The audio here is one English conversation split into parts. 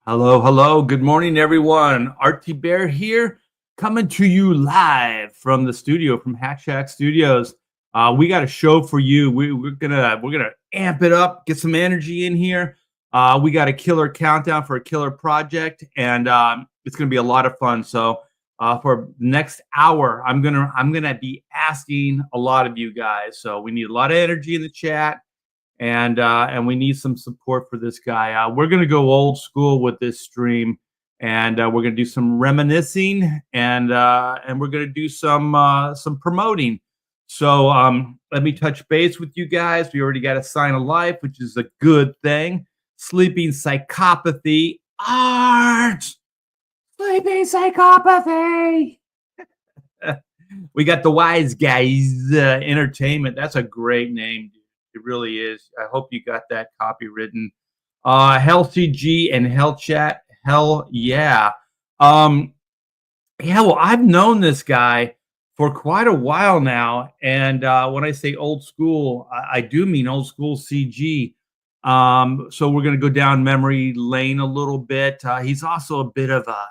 Hello, hello. Good morning, everyone. Artie Bear here, coming to you live from the studio, from Hack Shack Studios. We got a show for you. We're gonna amp it up, get some energy in here. We got a killer countdown for a killer project, and it's gonna be a lot of fun. So for the next hour, I'm gonna be asking a lot of you guys. So we need a lot of energy in the chat and we need some support for this guy. We're gonna go old school with this stream, and we're gonna do some reminiscing, and we're gonna do some promoting. So let me touch base with you guys. We already got a sign of life, which is a good thing. Sleeping psychopathy, art. Sleeping psychopathy. We got the wise guys entertainment. That's a great name, dude. It really is. I hope you got that copy written. Hell CG and Hell Chat. Hell yeah. Yeah, well, I've known this guy for quite a while now. And when I say old school, I do mean old school CG. So we're going to go down memory lane a little bit. He's also a bit of a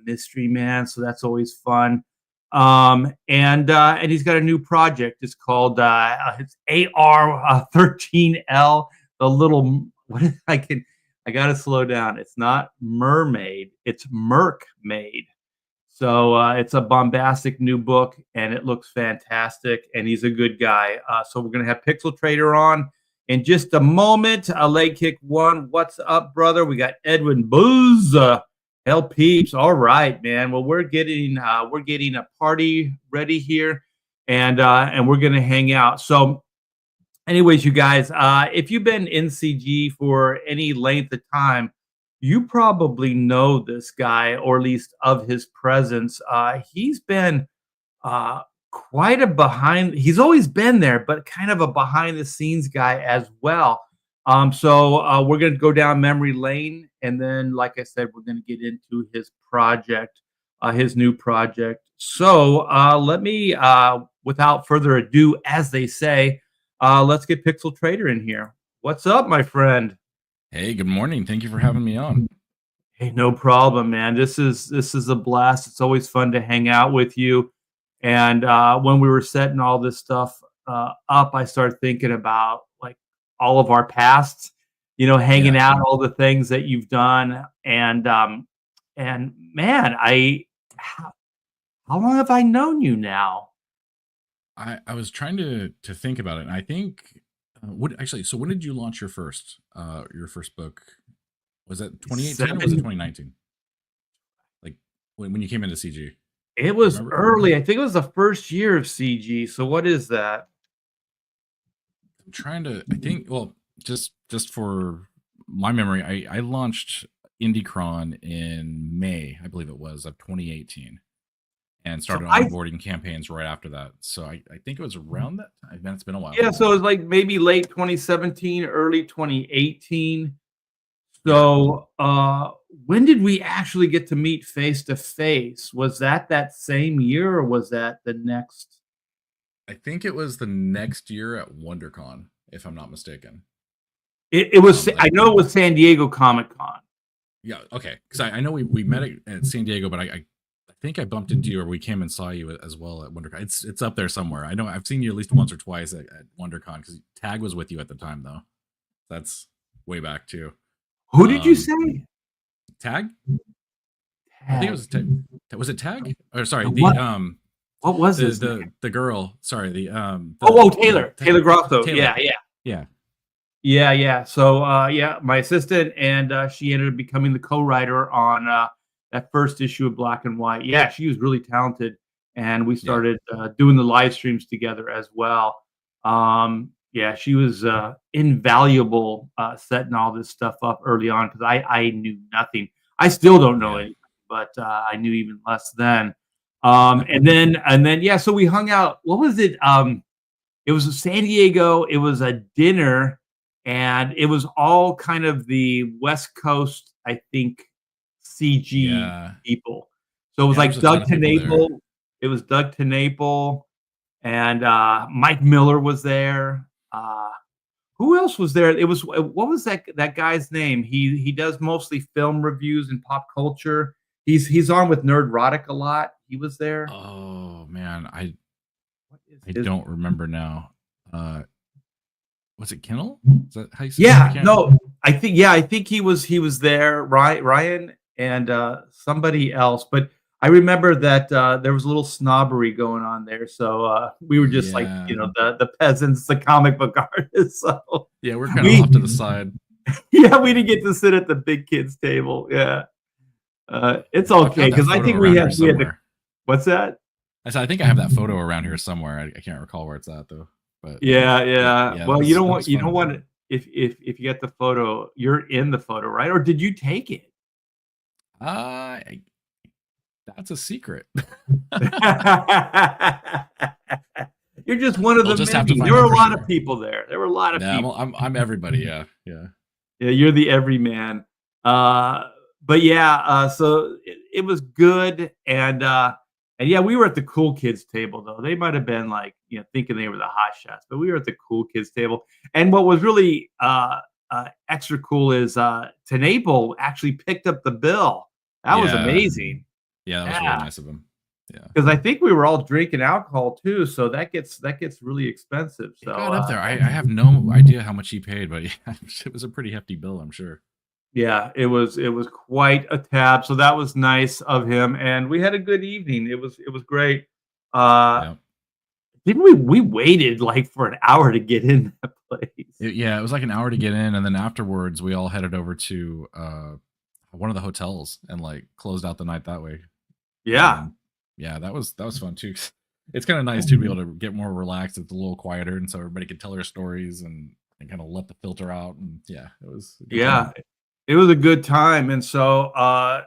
mystery man, so that's always fun. And he's got a new project. It's called it's AR 13L. The little I gotta slow down. It's not mermaid. It's Merkmaid. So it's a bombastic new book, and it looks fantastic. And he's a good guy. So we're gonna have Pixel Trader on in just a moment. Leg kick one. What's up, brother? We got Edwin Booz. Hell peeps. All right, man. Well, we're getting a party ready here, and we're gonna hang out. So, anyways, you guys, if you've been in CG for any length of time, you probably know this guy, or at least of his presence. He's been quite a behind. He's always been there, but kind of a behind the scenes guy as well. So we're going to go down memory lane, and then, like I said, we're going to get into his project, his new project. So let me, without further ado, as they say, let's get Pixel Trader in here. What's up, my friend? Hey, good morning. Thank you for having me on. Hey, no problem, man. This is a blast. It's always fun to hang out with you. And when we were setting all this stuff up, I started thinking about like all of our pasts, hanging Yeah, out, all the things that you've done, and man, how long have I known you now? I was trying to think about it, and I think what actually. So when did you launch your first book? Was that 2018 or was it Seven. 2019? Like when you came into CG? Do It you was remember? early. I think it was the first year of CG. So what is that? I'm trying to. I think. Well, just for my memory, I launched IndieCron in May, I believe it was, of 2018, and So started I onboarding campaigns right after that. So I think it was around that time. Man, it's been a while. Yeah, so it was like maybe late 2017, early 2018. Yeah. So, when did we actually get to meet face to face? Was that same year, or was that the next? I think it was the next year at WonderCon, if I'm not mistaken. It was. Like, I know it was San Diego Comic Con. yeah, okay, because I know we met at San Diego, but I think I bumped into you, or we came and saw you as well at WonderCon. It's up there somewhere. I know I've seen you at least once or twice at WonderCon, because Tag was with you at the time, though. That's way back too. Who did you Um, say? Tag? I think it Tag. was Tag. Was it Tag? Or sorry, And the what was the his the name? the girl. Sorry, Oh, the Taylor Grosso. Taylor. Yeah, yeah. Yeah, Yeah, yeah. So, yeah, my assistant, and she ended up becoming the co-writer on that first issue of Black and White. Yeah, she was really talented, and we yeah. started doing the live streams together as well. Yeah, she was invaluable setting all this stuff up early on, because I knew nothing. I still don't know Yeah. anything, but I knew even less then. And then yeah, so we hung out. What was it? It was San Diego. It was a dinner, and it was all kind of the West Coast, I think, CG Yeah. people. So it was Yeah, there like was a ton Doug of people there. TeNapel. It was Doug TeNapel, and Mike Miller was there. Who else was there? It was what was that guy's name? He does mostly film reviews and pop culture. He's on with Nerdrotic a lot. He was there. Oh man, I What is I his don't name? remember now. Uh, was it Kennel? Is that how you say it? I Yeah, can't. no, I think he was there, Ryan and somebody else. But I remember that there was a little snobbery going on there. So we were just like, Yeah, the peasants, the comic book artists. So yeah, we're kind of we off to the side. yeah, we Yeah, didn't get to sit at the big kids table. Yeah. It's I've got okay that because I photo think we around here had the somewhere. what's that? I said I think I have that photo around here somewhere. I can't recall where it's at though. But Yeah, yeah. yeah, Well, you don't that want was fun. if you get the photo, you're in the photo, right? Or did you take it? Uh, that's a secret. You're just one of We'll the just have to many. There find were out a for lot of sure. people there. There were a lot of Yeah, people. I'm everybody. Yeah, yeah, Yeah, you're the everyman. Uh, but yeah, so it was good, and yeah, we were at the cool kids table though. They might have been like thinking they were the hot shots, but we were at the cool kids table. And what was really extra cool is Tenable actually picked up the bill. That was yeah, amazing. yeah. That was really Yeah, nice of him. Yeah, because I think we were all drinking alcohol too, so that gets really expensive. it So got up there. I have no idea how much he paid, but yeah, it was a pretty hefty bill, I'm sure. yeah, it was quite a tab, so that was nice of him, and we had a good evening. It was great. Uh, Yeah, didn't we waited, like, for an hour to get in that place. yeah. It was like an hour to get in, and then afterwards we all headed over to one of the hotels and like closed out the night that way. Yeah. Yeah, that was fun too. It's kind of nice too to be able to get more relaxed. It's a little quieter, and so everybody can tell their stories and kind of let the filter out. And yeah, it was a good Yeah, time. it was a good time, and so, uh,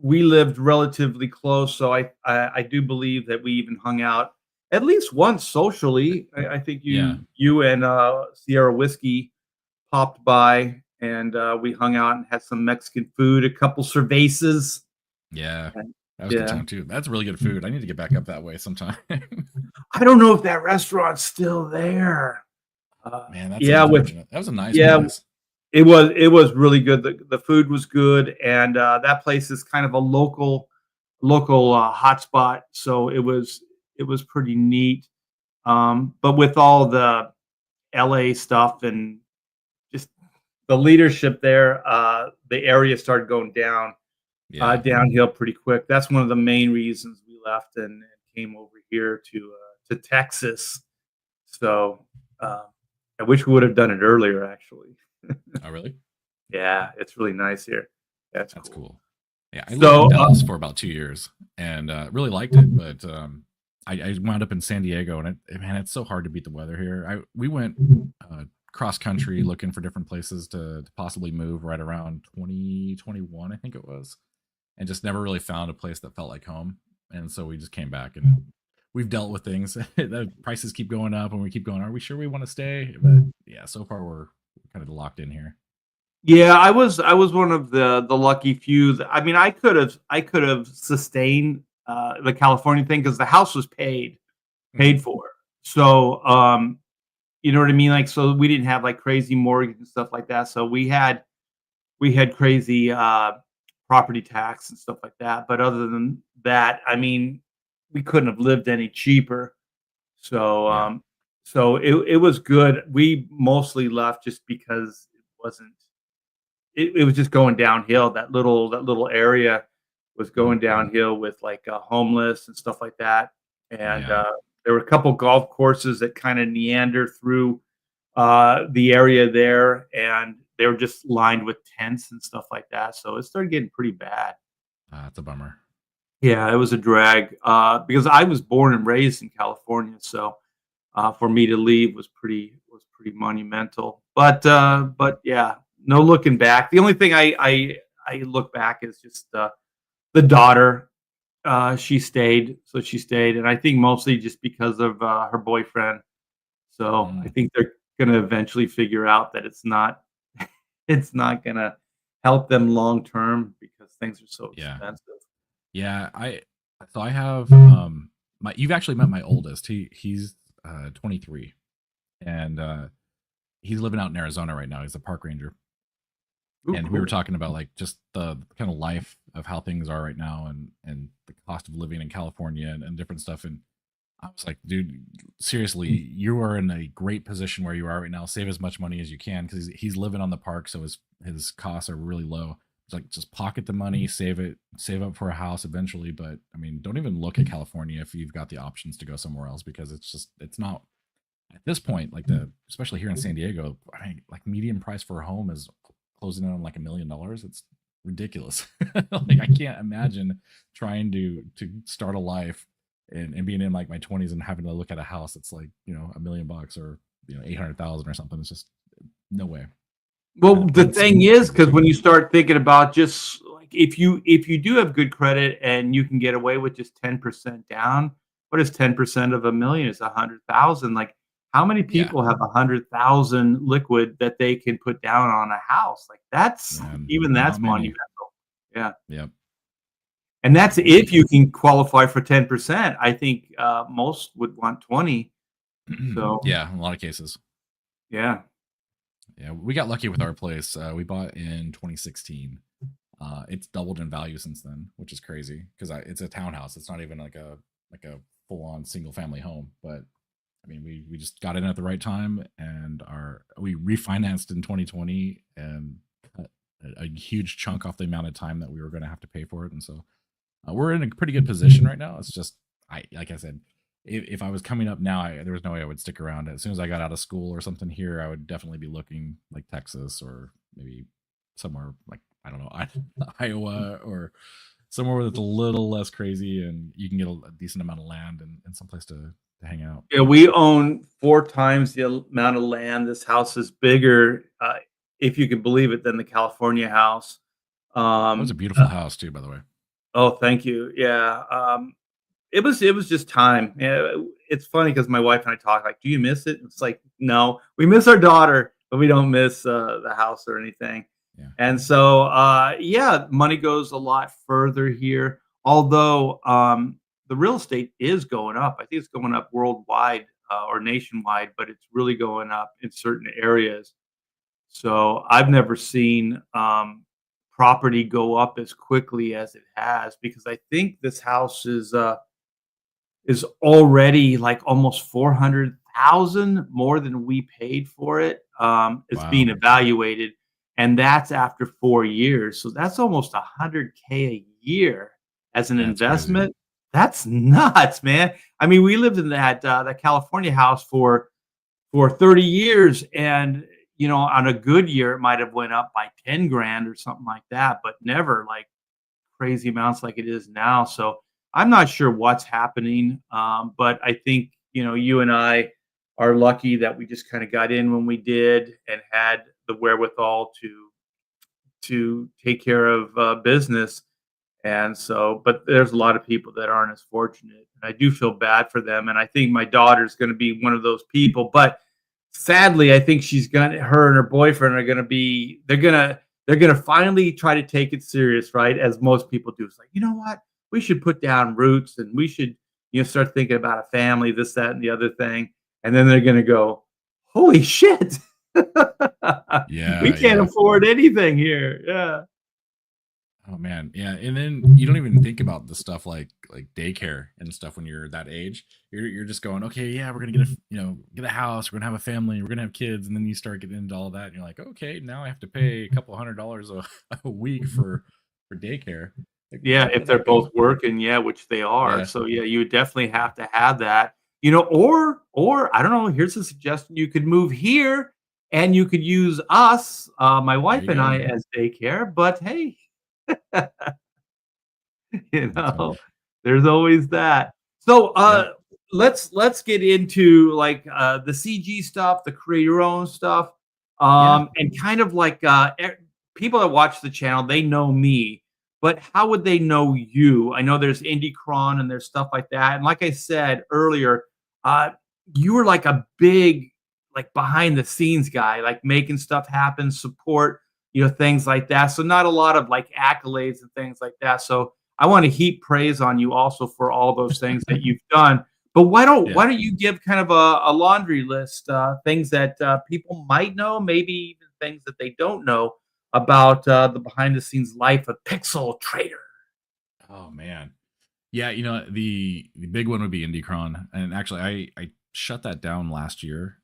we lived relatively close, so I do believe that we even hung out at least once socially. I think Yeah, you and, Sierra Whiskey popped by, and, we hung out and had some Mexican food, a couple cervezas, yeah, and that was a good yeah. time too. That's really good food. I need to get back up that way sometime. I don't know if that restaurant's still there. Man, that's Yeah, unfortunate. That was a nice yeah, place. it was really good. The food was good, and, that place is kind of a local, hotspot, so it was pretty neat. But with all the LA stuff and just the leadership there, the area started going Yeah, downhill pretty quick. That's one of the main reasons we left and came over here to Texas. So I wish we would have done it earlier, actually. oh really? Yeah, it's really nice here. That's That's cool. cool. Yeah, I lived in So Dallas for about 2 years and really liked it, but I wound up in San Diego, and man, it's so hard to beat the weather here. We went cross country looking for different places to possibly move right around 2021, I think it was, and just never really found a place that felt like home. And so we just came back, and we've dealt with things. The prices keep going up, and we keep going. Are we sure we want to stay? But yeah, so far we're kind of locked in here. yeah, I was one of the lucky few. I mean, I could have sustained the California thing because the house was paid Mhm. for. So you know what I mean? Like, so we didn't have like crazy mortgage and stuff like that. So we had crazy property tax and stuff like that. But other than that, I mean, we couldn't have lived any cheaper. So Yeah, it was good. We mostly left just because it was just going downhill. That little area was Mhm. going downhill with like homeless and stuff like that. And Yeah, there were a couple golf courses that kind of meander through the area there, and they were just lined with tents and stuff like that. So it started getting pretty bad. that's a bummer. Yeah, it was a drag because I was born and raised in California, so for me to leave was pretty monumental. But yeah, no looking back. The only thing I look back is just the daughter. She stayed, and I think mostly just because of her boyfriend. So I Mm, think they're gonna eventually figure out that it's not gonna help them long term because things are so yeah. expensive. Yeah, I have my you've actually met my oldest. He's 23, and he's living out in Arizona right now. He's a park ranger, Ooh, and we were cool. talking about like just the kind of life of how things are right now, and the cost of living in California and different stuff. And I was like, dude, seriously, you are in a great position where you are right now. Save as much money as you can because he's living on the park, so his costs are really low. It's like just pocket the money, save it, save up for a house eventually. But I mean, don't even look at California if you've got the options to go somewhere else because it's not at this point like the especially here in San Diego. I mean, like median price for a home is closing in on like $1 million. It's ridiculous. Like I can't imagine trying to start a life and being in like my 20s and having to look at a house that's like $1 million or 800,000 or something. It's just no way. Well, the But it's thing is, because when you start thinking about just like if you do have good credit and you can get away with just 10% down, what is 10% of a million? Is 100,000. Like, how many yeah, people have 100,000 liquid that they can put down on a house? Like, that's man, even not that's many. monumental. Yeah, Yep. and that's Well, if you can qualify for 10%. I think most would want 20. So yeah, in a lot of cases. yeah, Yeah, we got lucky with our place. We bought in 2016. It's doubled in value since then, which is crazy because it's a townhouse. It's not even like a full on single family home. But I mean, we just got in at the right time, and we refinanced in 2020 and cut a huge chunk off the amount of time that we were going to have to pay for it, and so we're in a pretty good position right now. It's just like I said, if I was coming up now, there was no way I would stick around. As soon as I got out of school or something here, I would definitely be looking like Texas or maybe somewhere like I don't know Iowa or somewhere that's a little less crazy and you can get a decent amount of land and someplace to hang out. yeah, we own 4 times the amount of land. This house is bigger, if you can believe it, than the California house. That was a Um, beautiful house too, by the way. oh, thank you. Yeah, it was just time. Yeah, it's funny because my wife and I talk like, "Do you miss it?" It's like, "No, we miss our daughter, but we don't miss the house or anything." Yeah. And so, yeah, money goes a lot further here. Although the real estate is going up. I think it's going up worldwide or nationwide, but it's really going up in certain areas. So I've never seen property go up as quickly as it has because I think this house is already like almost 400,000 more than we paid for it. It's being Wow. evaluated, and that's after 4 years. So that's almost 100K a year as an Yeah, it's crazy. investment. That's nuts, man. I mean, we lived in that California house for 30 years, and on a good year, it might have went up by 10 grand or something like that, but never like crazy amounts like it is now. So I'm not sure what's happening, but I think you and I are lucky that we just kind of got in when we did and had the wherewithal to take care of business. And so, but there's a lot of people that aren't as fortunate. And I do feel bad for them. And I think my daughter's going to be one of those people. But sadly, I think her and her boyfriend are going to be, they're going to finally try to take it serious, right? As most people do. It's like, you know what? We should put down roots and we should, start thinking about a family, this, that, and the other thing. And then they're going to go, holy shit. We Yeah, can't yeah. afford anything here. Yeah. Oh man, yeah, and then you don't even think about the stuff like daycare and stuff when you're that age. You're just going, okay, yeah, we're gonna get get a house, we're gonna have a family, we're gonna have kids, and then you start getting into all that, and you're like, okay, now I have to pay a couple $100 a week for daycare. Like, Yeah, where if did they're that go? both working, yeah, which they are. Yeah, So, yeah, you would definitely have to have that, or I don't know, here's a suggestion, you could move here and you could use us, my there wife you and go. I as daycare, but hey, you That's fun. know, there's always that. So, Yep. let's get into, like, the CG stuff, the create your own stuff, Yeah. and kind of like, people that watch the channel, they know me, but how would they know you? I know there's IndieCron and there's stuff like that, and like I said earlier, uh, you were like a big, like, behind the scenes guy, like, making stuff happen, support, things like that, so not a lot of, like, accolades and things like that, so I want to heap praise on you also for all those things that you've done. But why don't Yeah. you give kind of a laundry list, things that, people might know, maybe even things that they don't know about, the behind the scenes life of Pixel Trader? Oh man. Yeah, the big one would be Indicron, and actually, I shut that down last year,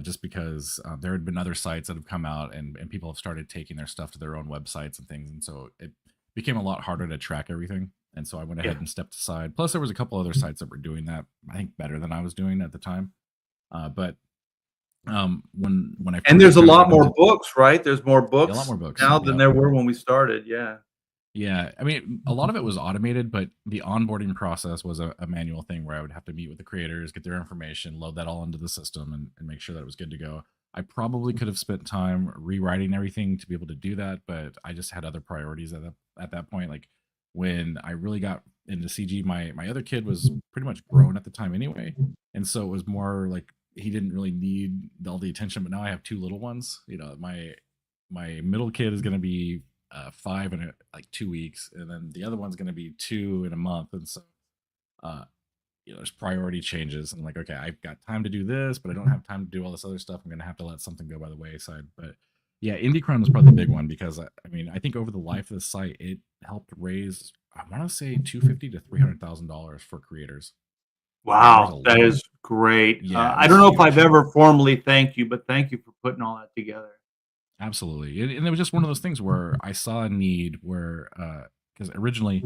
just because there had been other sites that have come out, and people have started taking their stuff to their own websites and things, and so it became a lot harder to track everything. And so I went ahead Yeah. and stepped aside. Plus, there was a couple other sites that were doing that, I think, better than I was doing at the time. But when I And first there's a kind of lot got more into books, right? There's more a lot books more books, now than yeah. there were when we started, yeah. Yeah, I mean, a lot of it was automated, but the onboarding process was a manual thing where I would have to meet with the creators, get their information, load that all into the system, and make sure that it was good to go. I probably could have spent time rewriting everything to be able to do that, but I just had other priorities at that point. Like when I really got into CG, my other kid was pretty much grown at the time anyway, and so it was more like he didn't really need all the attention. But now I have two little ones. My middle kid is going to be 5 in like 2 weeks, and then the other one's going to be 2 in a month. And so, uh, there's priority changes. I'm like, okay, I've got time to do this, but I don't have time to do all this other stuff. I'm going to have to let something go by the wayside. But yeah, IndieCrime was probably the big one because I mean, I think over the life of the site, it helped raise, I want to say, $250 to $300,000 for creators. There's Wow, a that is great. Yeah, it I was don't know if I've huge. ever formally thanked you, but thank you for putting all that together. Absolutely. And it was just one of those things where I saw a need where, because originally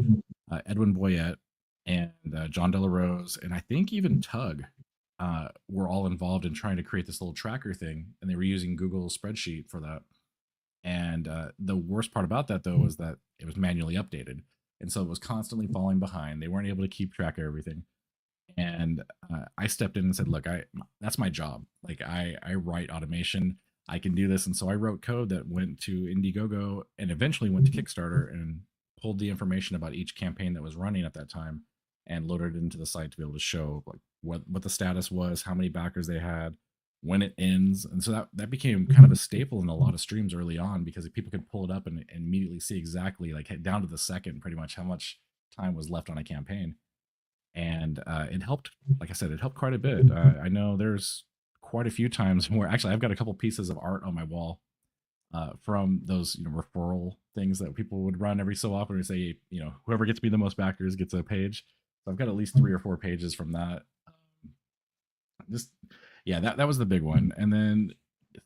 Edwin Boyette and John Delarose, and I think even Tug were all involved in trying to create this little tracker thing. And they were using Google spreadsheet for that. And the worst part about that, though, was that it was manually updated. And so it was constantly falling behind. They weren't able to keep track of everything. And I stepped in and said, "Look, I that's my job. Like I write automation. I can do this." And so I wrote code that went to Indiegogo and eventually went to Kickstarter and pulled the information about each campaign that was running at that time and loaded it into the site to be able to show like what the status was, how many backers they had, when it ends. And so that became kind of a staple in a lot of streams early on because people could pull it up and immediately see exactly like down to the second pretty much how much time was left on a campaign. And it helped. Like I said, it helped quite a bit. I know there's quite a few times where actually I've got a couple pieces of art on my wall from those referral things that people would run every so often and say whoever gets me the most backers gets a page. So I've got at least 3 or 4 pages from that. Just yeah, that was the big one. And then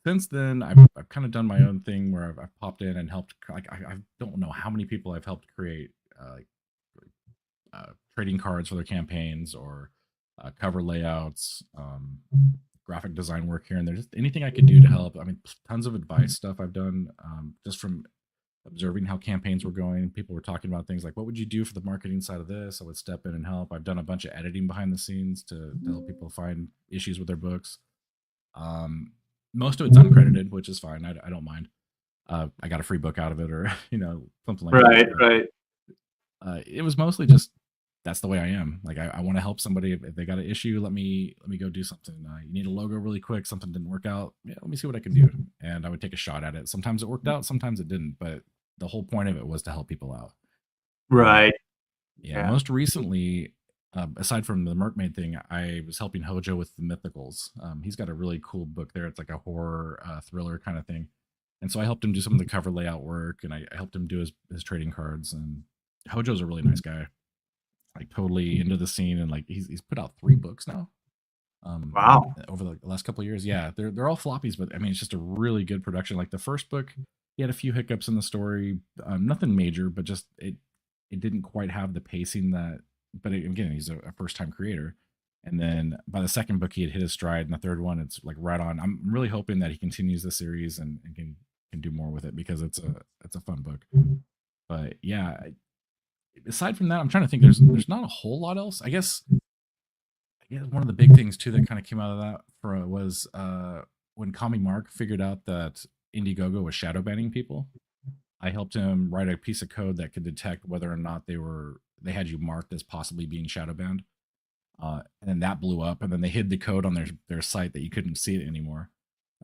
since then I've kind of done my own thing where I've popped in and helped. Like I don't know how many people I've helped create like trading cards for their campaigns or cover layouts, graphic design work here and there, just anything I could do to help. I mean, tons of advice stuff I've done just from observing how campaigns were going. People were talking about things like, what would you do for the marketing side of this? I would step in and help. I've done a bunch of editing behind the scenes to help people find issues with their books. Most of it's uncredited, which is fine. I don't mind. I got a free book out of it or, something like that. Right, right. It was mostly just that's the way I am. Like I want to help somebody if they got an issue. Let me go do something. You need a logo really quick. Something didn't work out. Yeah, let me see what I can do. And I would take a shot at it. Sometimes it worked out. Sometimes it didn't. But the whole point of it was to help people out. Um, Right. yeah. Yeah. Most recently, aside from the Mermaid thing, I was helping Hojo with the Mythicals. He's got a really cool book there. It's like a horror thriller kind of thing. And so I helped him do some of the cover layout work, and I helped him do his trading cards. And Hojo's a really nice guy, like totally into the scene, and like he's put out 3 books now Wow. over the last couple of years. Yeah, they're all floppies, but I mean it's just a really good production. Like the first book, he had a few hiccups in the story, nothing major, but just it didn't quite have the pacing that. But again, he's a first time creator. And then by the second book, he had hit his stride, and the third one, it's like right on. I'm really hoping that he continues the series and can do more with it because it's a fun book. But yeah, aside from that, I'm trying to think. There's not a whole lot else. I guess one of the big things too that kind of came out of that was when Kami Mark figured out that Indiegogo was shadow banning people. I helped him write a piece of code that could detect whether or not they had you marked as possibly being shadow banned. And then that blew up, and then they hid the code on their site that you couldn't see it anymore,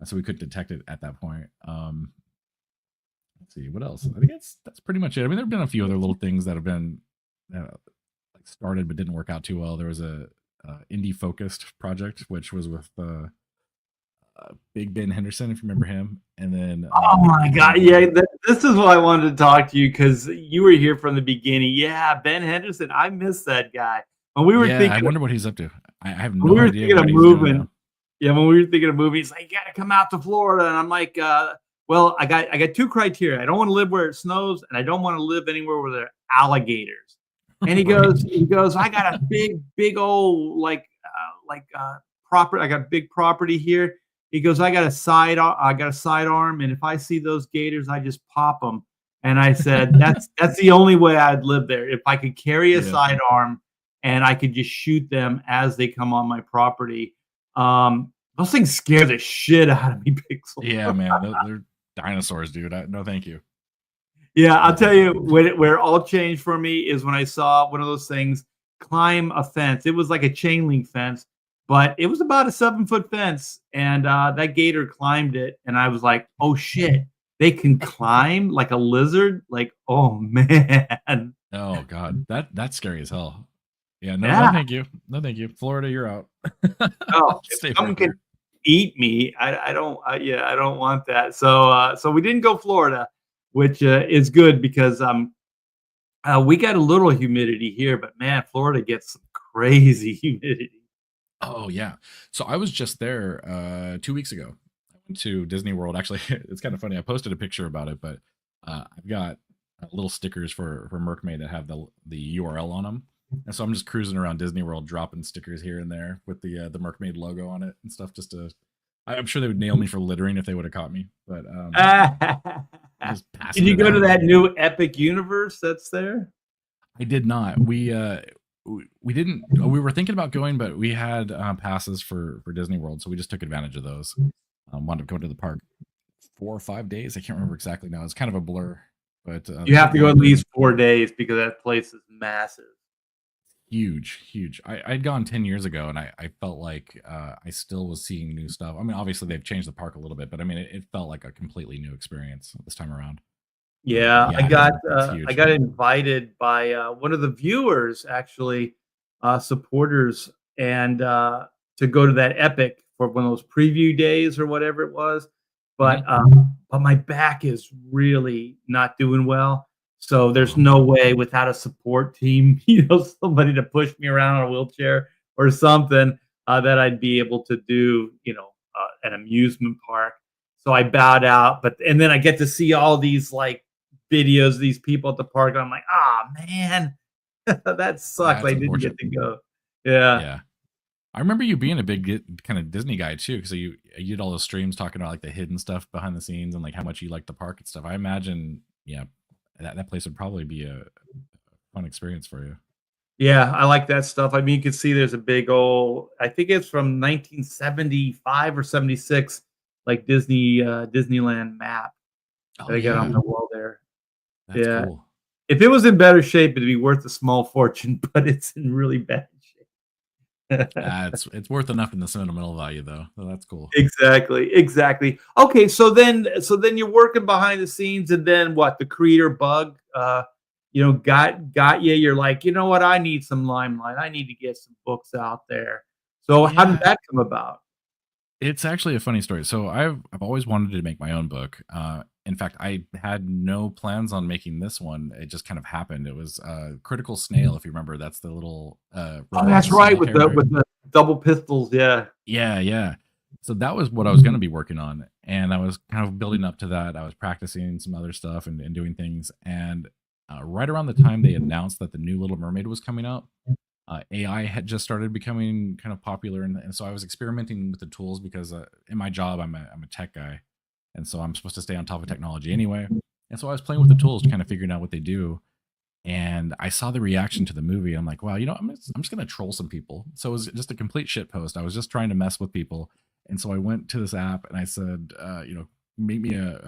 so we couldn't detect it at that point. Let's see what else. I think that's pretty much it. I mean, there've been a few other little things that have been like started but didn't work out too well. There was indie focused project, which was with Big Ben Henderson, if you remember him, and then Oh my John God. Yeah, Boyega. this is why I wanted to talk to you because you were here from the beginning. Yeah, Ben Henderson. I miss that guy. When we were Yeah, I thinking of, wonder what he's up to. I have when no we were idea thinking of what he's doing moving, now. yeah, when we were thinking of moving, he's like, you gotta come out to Florida. And I'm like, well, I got two criteria. I don't want to live where it snows, and I don't want to live anywhere where there are alligators. And he Right. goes, he goes, I got a big old property. I got big property here. He goes, I got a sidearm, and if I see those gators, I just pop them. And I said, that's the only way I'd live there. If I could carry a Yeah. sidearm and I could just shoot them as they come on my property. Those things scare the shit out of me, Pixel. Yeah, man. They're dinosaurs, dude. No, thank you. Yeah, I'll No, tell thank you. you where it all changed for me is when I saw one of those things climb a fence. It was like a chain link fence, but it was about a 7-foot fence, and that gator climbed it, and I was like, "Oh shit, they can climb like a lizard!" Like, oh man, Oh God, that's scary as hell. Yeah, no, no, yeah. thank you. No, thank you. Florida, you're out. No, if Stay someone right can there. eat me, I don't. Yeah, I don't want that. So we didn't go Florida, which is good because we got a little humidity here, but man, Florida gets some crazy humidity. Oh yeah. So I was just there 2 weeks ago. I went to Disney World. Actually, it's kind of funny. I posted a picture about it, but I've got little stickers for Merkmaid that have the URL on them. And so I'm just cruising around Disney World, dropping stickers here and there with the Merkmaid logo on it and stuff. I'm sure they would nail me for littering if they would have caught me, but just Did passing you it go to out. that new Epic Universe that's there? I did not. We didn't. We were thinking about going, but we had passes for Disney World, so we just took advantage of those. Wound up going to the park 4 or 5 days. I can't remember exactly now. It's kind of a blur, but the You have trip to go went at great. least 4 days because that place is massive. Huge, huge. I'd gone 10 years ago, and I felt like I still was seeing new stuff. I mean, obviously they've changed the park a little bit, but I mean, it felt like a completely new experience this time around. But Yeah, yeah, it's I huge. got invited by one of the viewers, actually, supporters, and to go to that Epic for one of those preview days or whatever it was. Mhm. But my back is really not doing well, so there's Oh, no way without a support team, somebody to push me around in a wheelchair or something, that I'd be able to do, an amusement park. So I bowed out, and then I get to see all these like videos of these people at the park, and I'm like, "Ah, man, that sucks. that's I didn't unfortunate. get to go." Yeah. Yeah. I remember you being a big kind of Disney guy too, because you did all those streams talking about like the hidden stuff behind the scenes and like how much you like the park and stuff. I imagine, yeah, that place would probably be a fun experience for you. Yeah, I like that stuff. I mean, you can see there's a big old I think it's from 1975 or 76, like Disneyland map that Oh they got on yeah, the wall there. that's Yeah. cool. If it was in better shape, it'd be worth a small fortune, but it's in really bad shape. It's worth enough in the sentimental value though. So that's cool. Exactly, exactly. Okay, so then you're working behind the scenes, and then what? The creator bug, got you. You're like, you know what? I need some limelight. I need to get some books out there. So how did Yeah, that come about? it's actually a funny story. So I've always wanted to make my own book. In fact, I had no plans on making this one. It just kind of happened. It was Critical Snail, if you remember. That's the little Oh, that's robotic right, snail with the character. with the double pistols. Yeah, Yeah, yeah. So that was what I was going to be working on, and I was kind of building up to that. I was practicing some other stuff and doing things, and right around the time they announced that the new Little Mermaid was coming out, AI had just started becoming kind of popular, and so I was experimenting with the tools because in my job I'm a tech guy, and so I'm supposed to stay on top of technology anyway. And so I was playing with the tools, kind of figuring out what they do, and I saw the reaction to the movie. I'm like, wow, I'm just gonna troll some people. So it was just a complete shit post. I was just trying to mess with people, and so I went to this app and I said, make me how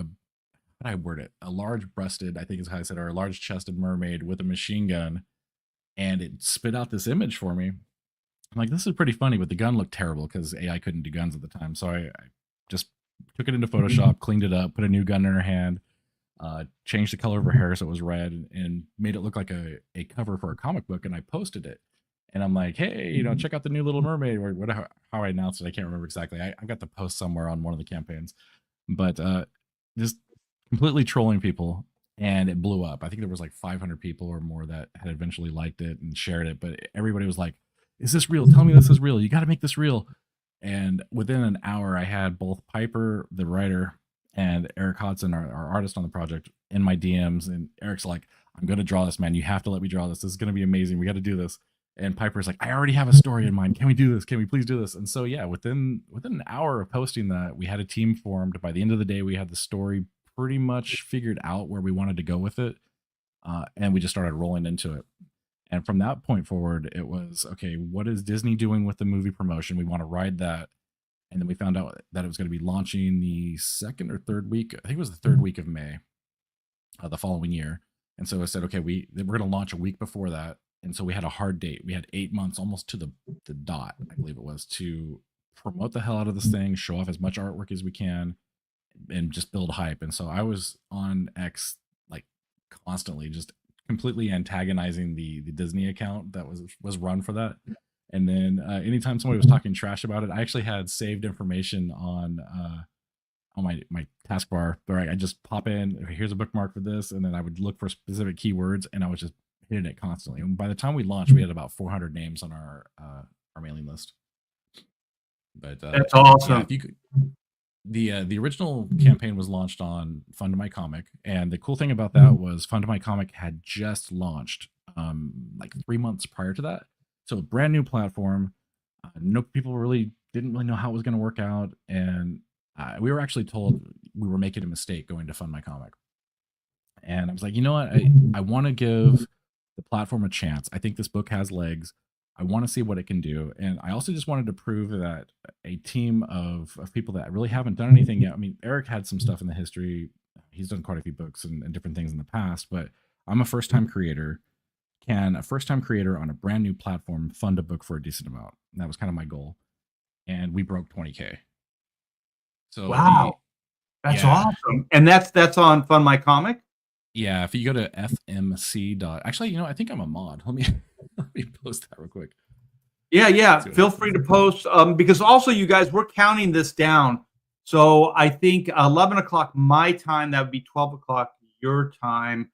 did I word it? A large breasted, I think is how I said, or a large chested mermaid with a machine gun, and it spit out this image for me. I'm like, this is pretty funny, but the gun looked terrible because AI couldn't do guns at the time. So I just took it into Photoshop, cleaned it up, put a new gun in her hand, changed the color of her hair so it was red, and made it look like a cover for a comic book. And I posted it. and I'm like, hey, check out the new Little Mermaid, or whatever, how I announced it. I can't remember exactly. I got the post somewhere on one of the campaigns, but just completely trolling people, and it blew up. I think there was like 500 people or more that had eventually liked it and shared it, but everybody was like, is this real? Tell me this is real. You got to make this real. And within an hour, I had both Piper, the writer, and Eric Hodson, our artist on the project, in my DMs. And Eric's like, I'm going to draw this, man. You have to let me draw this. This is going to be amazing. We got to do this. And Piper's like, I already have a story in mind. Can we do this? Can we please do this? And so, yeah, within an hour of posting that, we had a team formed. By the end of the day, we had the story pretty much figured out where we wanted to go with it. And we just started rolling into it. And from that point forward, it was, okay, what is Disney doing with the movie promotion? We want to ride that. And then we found out that it was going to be launching the second or third week. I think it was the third week of May, the following year. And so I said, okay, we're going to launch a week before that. And so we had a hard date. We had 8 months, almost to the dot, I believe it was, to promote the hell out of this thing, show off as much artwork as we can, and just build hype. And so I was on X like constantly, just completely antagonizing the Disney account that was run for that. And then anytime somebody was talking trash about it, I actually had saved information on my taskbar where I just pop in, okay, here's a bookmark for this, and then I would look for specific keywords, and I was just hitting it constantly. And by the time we launched, we had about 400 names on our mailing list. But that's awesome. Yeah, if you could, the original campaign was launched on Fund My Comic, and the cool thing about that was Fund My Comic had just launched like 3 months prior to that, so brand new platform. No people really didn't really know how it was going to work out, and we were actually told we were making a mistake going to Fund My Comic. And I was like, you know what, I want to give the platform a chance. I think this book has legs. I want to see what it can do. And I also just wanted to prove that a team of people that really haven't done anything yet. I mean, Eric had some stuff in the history. He's done quite a few books and different things in the past, but I'm a first-time creator. Can a first-time creator on a brand new platform fund a book for a decent amount? And that was kind of my goal. And we broke 20K. So wow, that's awesome. And that's on Fund My Comic. Yeah, if you go to fmc. Actually, I think I'm a mod. Let me post that real quick. Yeah. Feel free to post because also, you guys, we're counting this down. So I think 11 o'clock my time, that would be 12 o'clock your time.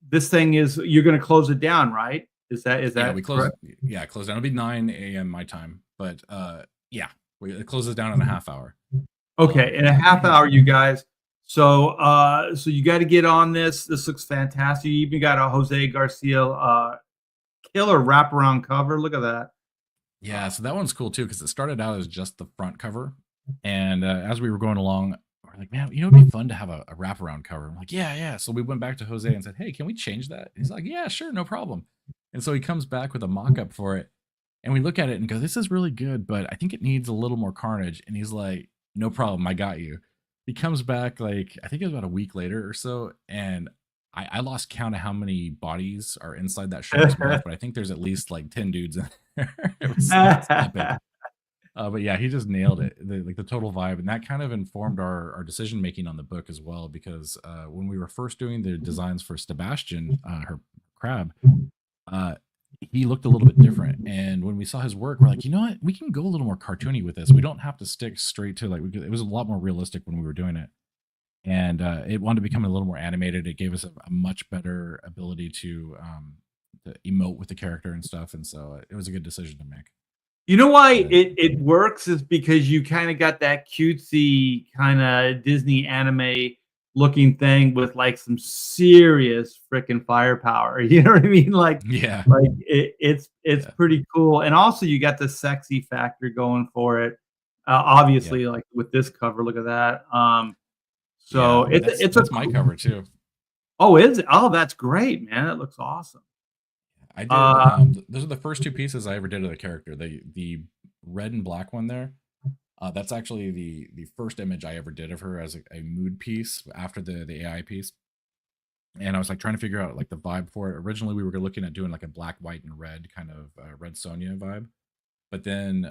This thing is, you're going to close it down, right? Is that yeah, we close correct? Yeah, close down. It'll be 9 a.m. my time, but yeah, it closes down in a half hour. Okay, in a half hour, you guys. So you got to get on this. This looks fantastic. You even got a Jose Garcia killer wraparound cover. Look at that. Yeah, so that one's cool too, because it started out as just the front cover, and as we were going along, we're like, man, it'd be fun to have a wraparound cover. I'm like, yeah. So we went back to Jose and said, hey, can we change that? He's like, yeah, sure, no problem. And so he comes back with a mock-up for it, and we look at it and go, this is really good, but I think it needs a little more carnage. And he's like, no problem, I got you. He comes back, like, I think it was about a week later or so, and I lost count of how many bodies are inside that shark's mouth, but I think there's at least like 10 dudes in there. It was epic. But yeah, he just nailed it, the total vibe, and that kind of informed our decision making on the book as well. Because when we were first doing the designs for Sebastian, her crab, he looked a little bit different. And when we saw his work, we're like, you know what, we can go a little more cartoony with this. We don't have to stick straight to it was a lot more realistic when we were doing it. And it wanted to become a little more animated. It gave us a much better ability to emote with the character and stuff. And so it was a good decision to make. You know why it works is because you kind of got that cutesy kind of Disney anime looking thing with like some serious freaking firepower. You know what I mean? Like, yeah, like it's pretty cool. And also you got the sexy factor going for it. Obviously, like with this cover, look at that. So it's my cover too. Oh, is it? Oh, that's great, man. That looks awesome. I did. Those are the first two pieces I ever did of the character. The red and black one there. That's actually the first image I ever did of her as a mood piece after the AI piece. And I was like trying to figure out like the vibe for it. Originally, we were looking at doing like a black, white, and red kind of Red Sonja vibe. But then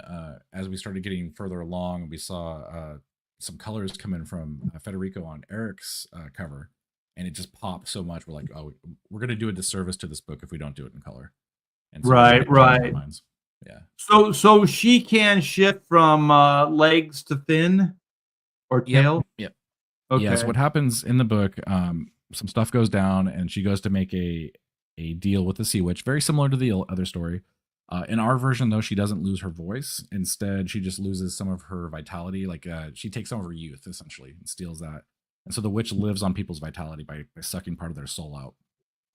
as we started getting further along, we saw some colors come in from Federico on Eric's cover, and it just popped so much. We're like, oh, we're going to do a disservice to this book if we don't do it in color. and so she Right, can change their right. minds. Yeah. So she can shift from legs to fin or Yep. tail. Yep. Yeah. So Okay. what happens in the book? Some stuff goes down, and she goes to make a deal with the sea witch, very similar to the other story. In our version, though, she doesn't lose her voice. Instead, she just loses some of her vitality. Like she takes some of her youth, essentially, and steals that. And so the witch lives on people's vitality by sucking part of their soul out.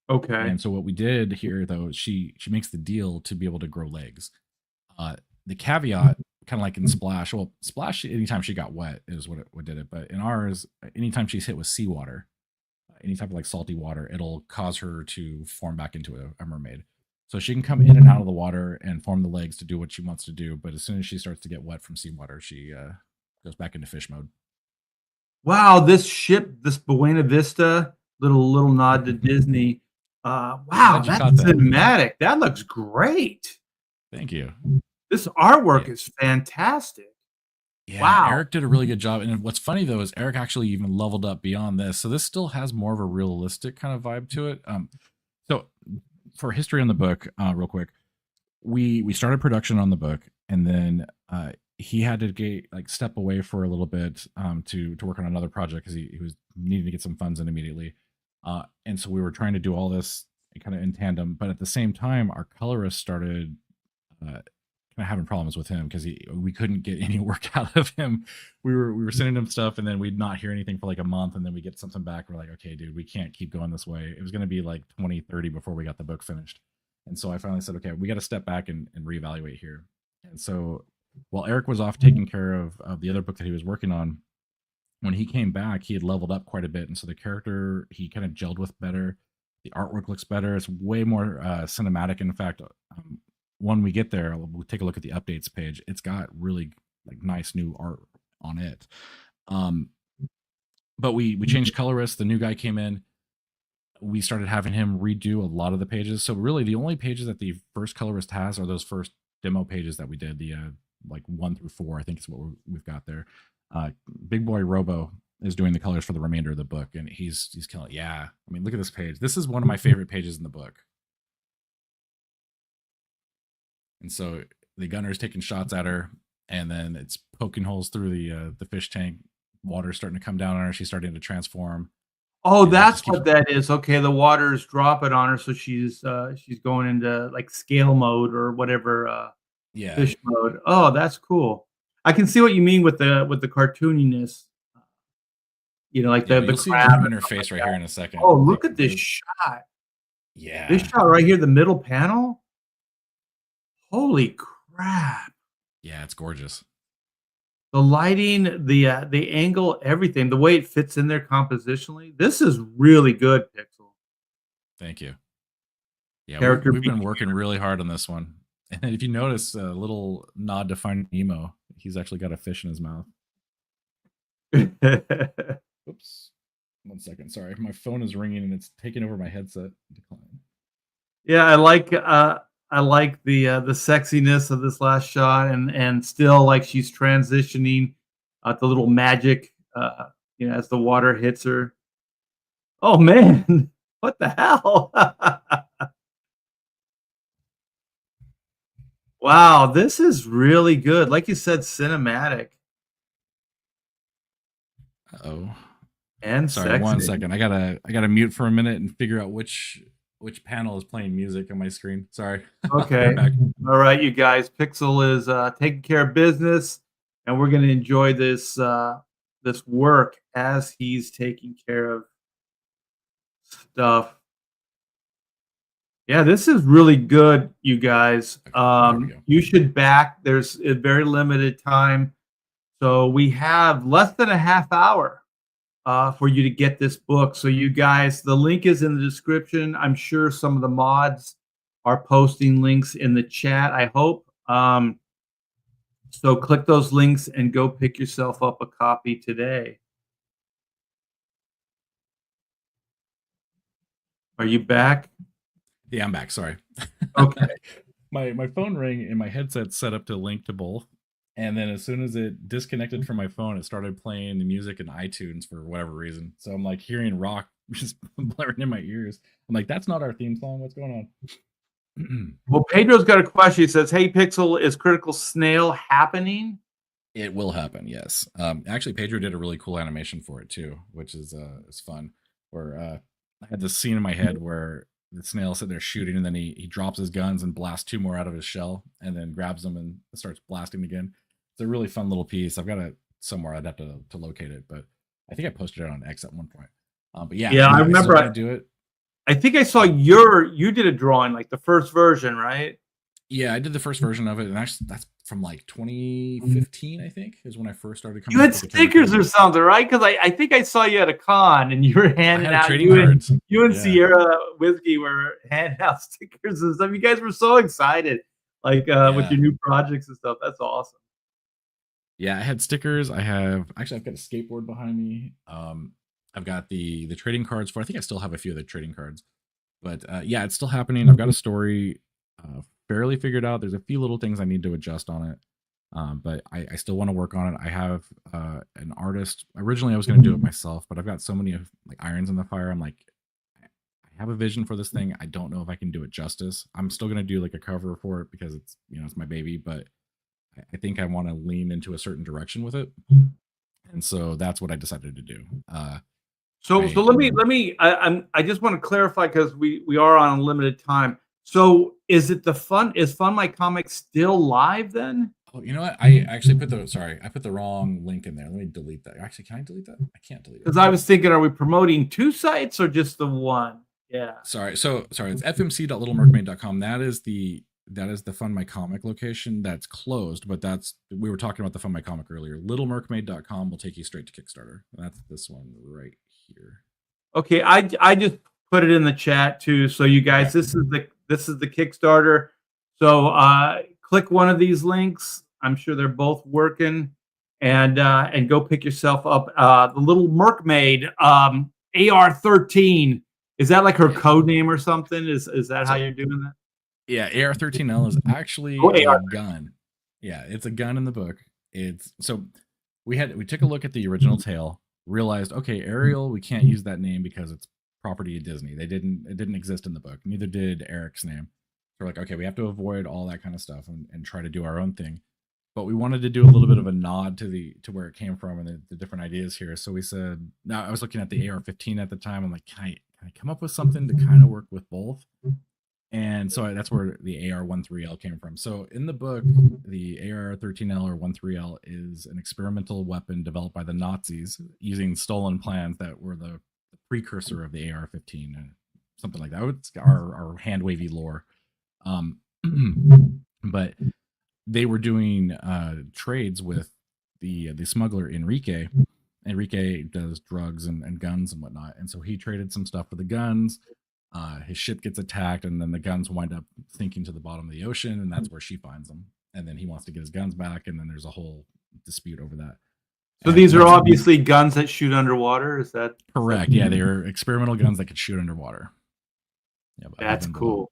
Okay. And so what we did here, though, is she makes the deal to be able to grow legs. The caveat, kind of like in Splash, well, Splash, anytime she got wet is what did it. But in ours, anytime she's hit with seawater, any type of like salty water, it'll cause her to form back into a mermaid. So she can come in and out of the water and form the legs to do what she wants to do. But as soon as she starts to get wet from seawater, she goes back into fish mode. Wow, this ship, this Buena Vista, little nod to Disney. I'm Wow, glad you that's caught that. cinematic. That looks great. Thank you. This artwork Yeah. is fantastic. Yeah, Wow. Eric did a really good job. And what's funny though is Eric actually even leveled up beyond this. So this still has more of a realistic kind of vibe to it. So for history on the book, real quick, we started production on the book, and then he had to get like step away for a little bit to work on another project because he was needing to get some funds in immediately. And so we were trying to do all this kind of in tandem, but at the same time, our colorist started kind of having problems with him because we couldn't get any work out of him. We were sending him stuff, and then we'd not hear anything for like a month, and then we get something back. We're like, okay, dude, we can't keep going this way. It was going to be like 2030 before we got the book finished. And so I finally said, okay, we got to step back and reevaluate here. And so while Eric was off taking care of the other book that he was working on, when he came back, he had leveled up quite a bit. And so the character, he kind of gelled with better. The artwork looks better. It's way more cinematic. In fact, when we get there, we'll take a look at the updates page. It's got really like nice new art on it. But we changed colorists. The new guy came in. We started having him redo a lot of the pages. So really, the only pages that the first colorist has are those first demo pages that we did. The like 1 through 4, I think is what we've got there. Big Boy Robo is doing the colors for the remainder of the book, and he's killing. Yeah, I mean, look at this page. This is one of my favorite pages in the book. And so the gunner's taking shots at her, and then it's poking holes through the fish tank. Water's starting to come down on her. She's starting to transform. Oh, And that's what that is. Okay, the water's dropping on her, so she's going into like scale mode or whatever yeah, fish mode. Oh, that's cool. I can see what you mean with the cartooniness. You know, like yeah. the You'll see crab. in her face right here in a second. Oh, look Like, at this shot. yeah, This shot right here, the middle panel. Holy crap. yeah, it's gorgeous. The lighting, the angle, everything, the way it fits in there compositionally. This is really good, Pixel. Thank you. Yeah, Character we've been working really hard on this one. And if you notice a little nod to Finding Nemo, he's actually got a fish in his mouth. Oops. 1 second. Sorry. My phone is ringing and it's taking over my headset. Decline. Yeah, I like the sexiness of this last shot, and still like she's transitioning the little magic as the water hits her. Oh man, what the hell? Wow, this is really good. Like you said, cinematic Oh. and Sorry, sexy. 1 second. I gotta mute for a minute and figure out which panel is playing music on my screen. Sorry. Okay. All right, you guys. Pixel is taking care of business, and we're going to enjoy this this work as he's taking care of stuff. Yeah, this is really good, you guys. You should back. There's a very limited time, so we have less than a half hour for you to get this book. So you guys, the link is in the description. I'm sure some of the mods are posting links in the chat, I hope. So click those links and go pick yourself up a copy today. Are you back? Yeah, I'm back. Sorry. Okay. my phone rang and my headset set up to link to both. And then as soon as it disconnected from my phone, it started playing the music in iTunes for whatever reason. So I'm like hearing rock just blaring in my ears. I'm like, that's not our theme song. What's going on? Well, Pedro's got a question. He says, "Hey, Pixel, is Critical Snail happening?" It will happen, yes. Actually, Pedro did a really cool animation for it too, which is fun. Where I had this scene in my head where the snail sitting there shooting, and then he drops his guns and blasts two more out of his shell, and then grabs them and starts blasting again. It's a really fun little piece. I've got it somewhere. I'd have to locate it, but I think I posted it on X at one point. But yeah, Yeah, I still remember. gonna do it. I think I saw you did a drawing, like the first version, right? Yeah, I did the first version of it, and actually that's from like 2015, I think, is when I first started coming You up had with the stickers character. or something, right? Because I think I saw you at a con and you were I handing had out trading cards. you and Yeah. Sierra Whiskey were handing out stickers and stuff. You guys were so excited, like with Yeah. your new projects and stuff. That's awesome. Yeah, I had stickers. I've got a skateboard behind me. I've got the trading cards for. I think I still have a few of the trading cards, but yeah, it's still happening. I've got a story fairly figured out. There's a few little things I need to adjust on it, but I still want to work on it. I have an artist. Originally, I was going to do it myself, but I've got so many like irons in the fire. I'm like, I have a vision for this thing. I don't know if I can do it justice. I'm still going to do like a cover for it because it's it's my baby, but I think I want to lean into a certain direction with it, and so that's what I decided to do. So let me I just want to clarify because we are on a limited time. So is Fun My Comics still live then? Oh, you know what? I actually I put the wrong link in there. Let me delete that. Actually, can I delete that? I can't delete it. Because I was thinking, are we promoting two sites or just the one? Yeah. Sorry. So sorry. It's fmc.littlemermaid.com. That is the Fun My Comic location that's closed, but we were talking about the Fun My Comic earlier. Littlemermaid.com will take you straight to Kickstarter. That's this one right here. Okay, I just put it in the chat too. So you guys, this is the Kickstarter. So click one of these links. I'm sure they're both working, and go pick yourself up the Little Mermaid AR-13. Is that like her code name or something? Is that how you're doing that? Yeah, AR-13L is actually a gun. Yeah, it's a gun in the book. It's so we took a look at the original tale, realized okay, Ariel, we can't use that name because it's property of Disney. It didn't exist in the book. Neither did Eric's name. So we're like, okay, we have to avoid all that kind of stuff and try to do our own thing. But we wanted to do a little bit of a nod to where it came from and the different ideas here. So we said, now I was looking at the AR-15 at the time. I'm like, can I come up with something to kind of work with both? And so that's where the AR-13L came from. So in the book, the AR-13L or 13L is an experimental weapon developed by the Nazis using stolen plans that were the precursor of the AR-15, something like that. It's our hand wavy lore. But they were doing trades with the smuggler Enrique. Enrique does drugs and guns and whatnot, and so he traded some stuff for the guns. His ship gets attacked, and then the guns wind up sinking to the bottom of the ocean, and that's where she finds them. And then he wants to get his guns back, and then there's a whole dispute over that. So these are obviously guns that shoot underwater. Is that correct? Yeah, they are experimental guns that could shoot underwater. Yeah, that's cool.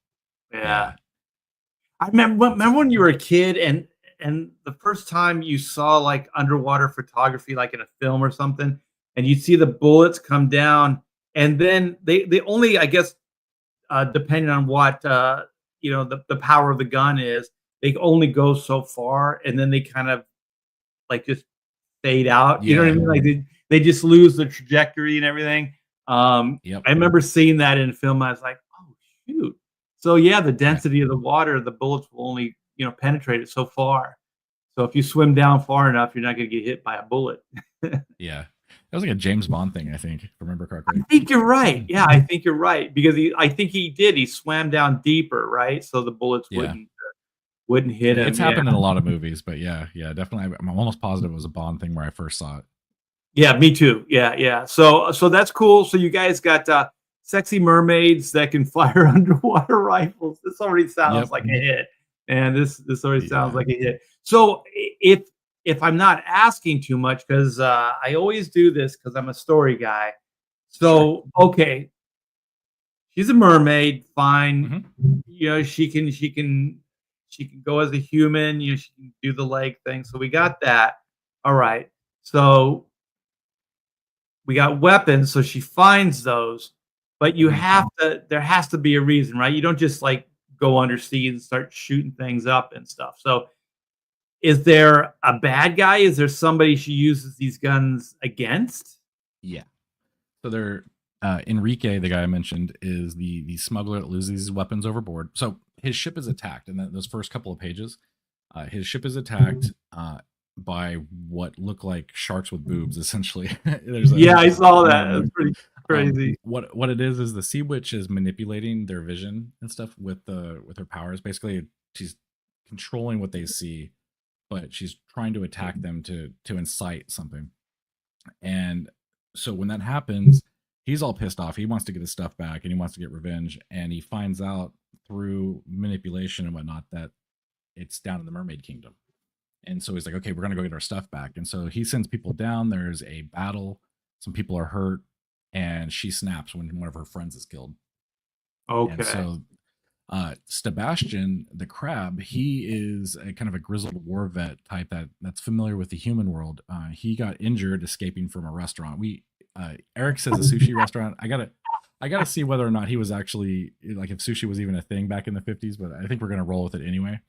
Yeah. I remember when you were a kid and the first time you saw like underwater photography, like in a film or something, and you see the bullets come down, and then they only, I guess, depending on what the power of the gun is, they only go so far, and then they kind of like just fade out. You know what I mean? Like they just lose the trajectory and everything. I remember seeing that in a film. I was like, oh shoot. So yeah, the density of the water, the bullets will only penetrate it so far. So if you swim down far enough, you're not going to get hit by a bullet. Yeah. That was like a James Bond thing, I think, if I remember correctly. I think you're right. Yeah, I think you're right. Because I think he did. He swam down deeper, right? So the bullets wouldn't hit him. It's happened in a lot of movies, but yeah, definitely. I'm almost positive it was a Bond thing where I first saw it. Yeah, me too. Yeah. So that's cool. So you guys got sexy mermaids that can fire underwater rifles. This already sounds like a hit. And this already sounds like a hit. So if I'm not asking too much, because I always do this because I'm a story guy. So okay, she's a mermaid, fine. She can go as a human. She can do the leg thing. So we got that. All right. So we got weapons. So she finds those, but you have to. There has to be a reason, right? You don't just like go undersea and start shooting things up and stuff. So is there a bad guy? Is there somebody she uses these guns against? Yeah. So they're Enrique, the guy I mentioned, is the smuggler that loses his weapons overboard. So his ship is attacked in those first couple of pages. His ship is attacked by what look like sharks with boobs. Essentially, Yeah, I saw that. That's pretty crazy. What it is the Sea Witch is manipulating their vision and stuff with her powers. Basically, she's controlling what they see, but she's trying to attack them to incite something. And so when that happens, he's all pissed off. He wants to get his stuff back and he wants to get revenge. And he finds out through manipulation and whatnot that it's down in the Mermaid Kingdom. And so he's like, okay, we're going to go get our stuff back. And so he sends people down. There's a battle. Some people are hurt. And she snaps when one of her friends is killed. Okay. And so Sebastian, the crab, he is a kind of a grizzled war vet type that's familiar with the human world. He got injured escaping from a restaurant. Eric says a sushi restaurant. I gotta see whether or not he was actually, like, if sushi was even a thing back in the 50s, but I think we're gonna roll with it anyway.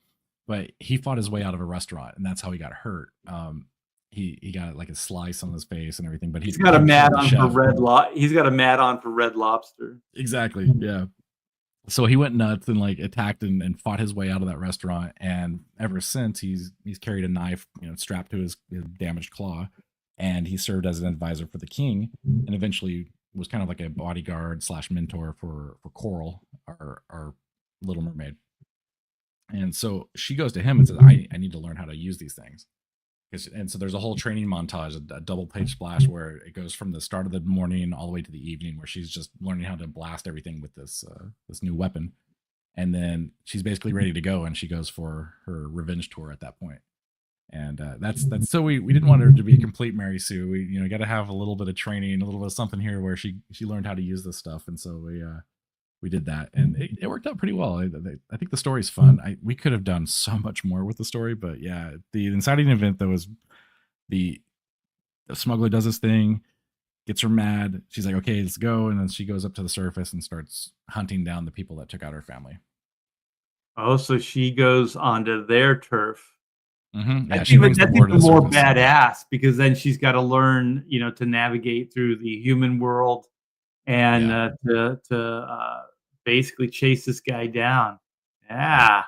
But he fought his way out of a restaurant, and that's how he got hurt. He got like a slice on his face and everything. But he's got a mat on for He's got a mat on for Red Lobster. Exactly. Yeah. So he went nuts and like attacked and fought his way out of that restaurant. And ever since, he's carried a knife, strapped to his damaged claw, and he served as an advisor for the king, and eventually was kind of like a bodyguard / mentor for Coral, our Little Mermaid. And so she goes to him and says, I need to learn how to use these things. And so there's a whole training montage, a double page splash where it goes from the start of the morning all the way to the evening, where she's just learning how to blast everything with this new weapon. And then she's basically ready to go, and she goes for her revenge tour at that point. And that's so we didn't want her to be a complete Mary Sue. We got to have a little bit of training, a little bit of something here where she learned how to use this stuff. And so we did that, and it worked out pretty well. I think the story's fun. We could have done so much more with the story, but yeah, the inciting event that was the smuggler does this thing, gets her mad. She's like, okay, let's go. And then she goes up to the surface and starts hunting down the people that took out her family. Oh, so she goes onto their turf. Mm-hmm. Yeah, that's even more badass, because then she's got to learn, to navigate through the human world and to basically chase this guy down. Yeah,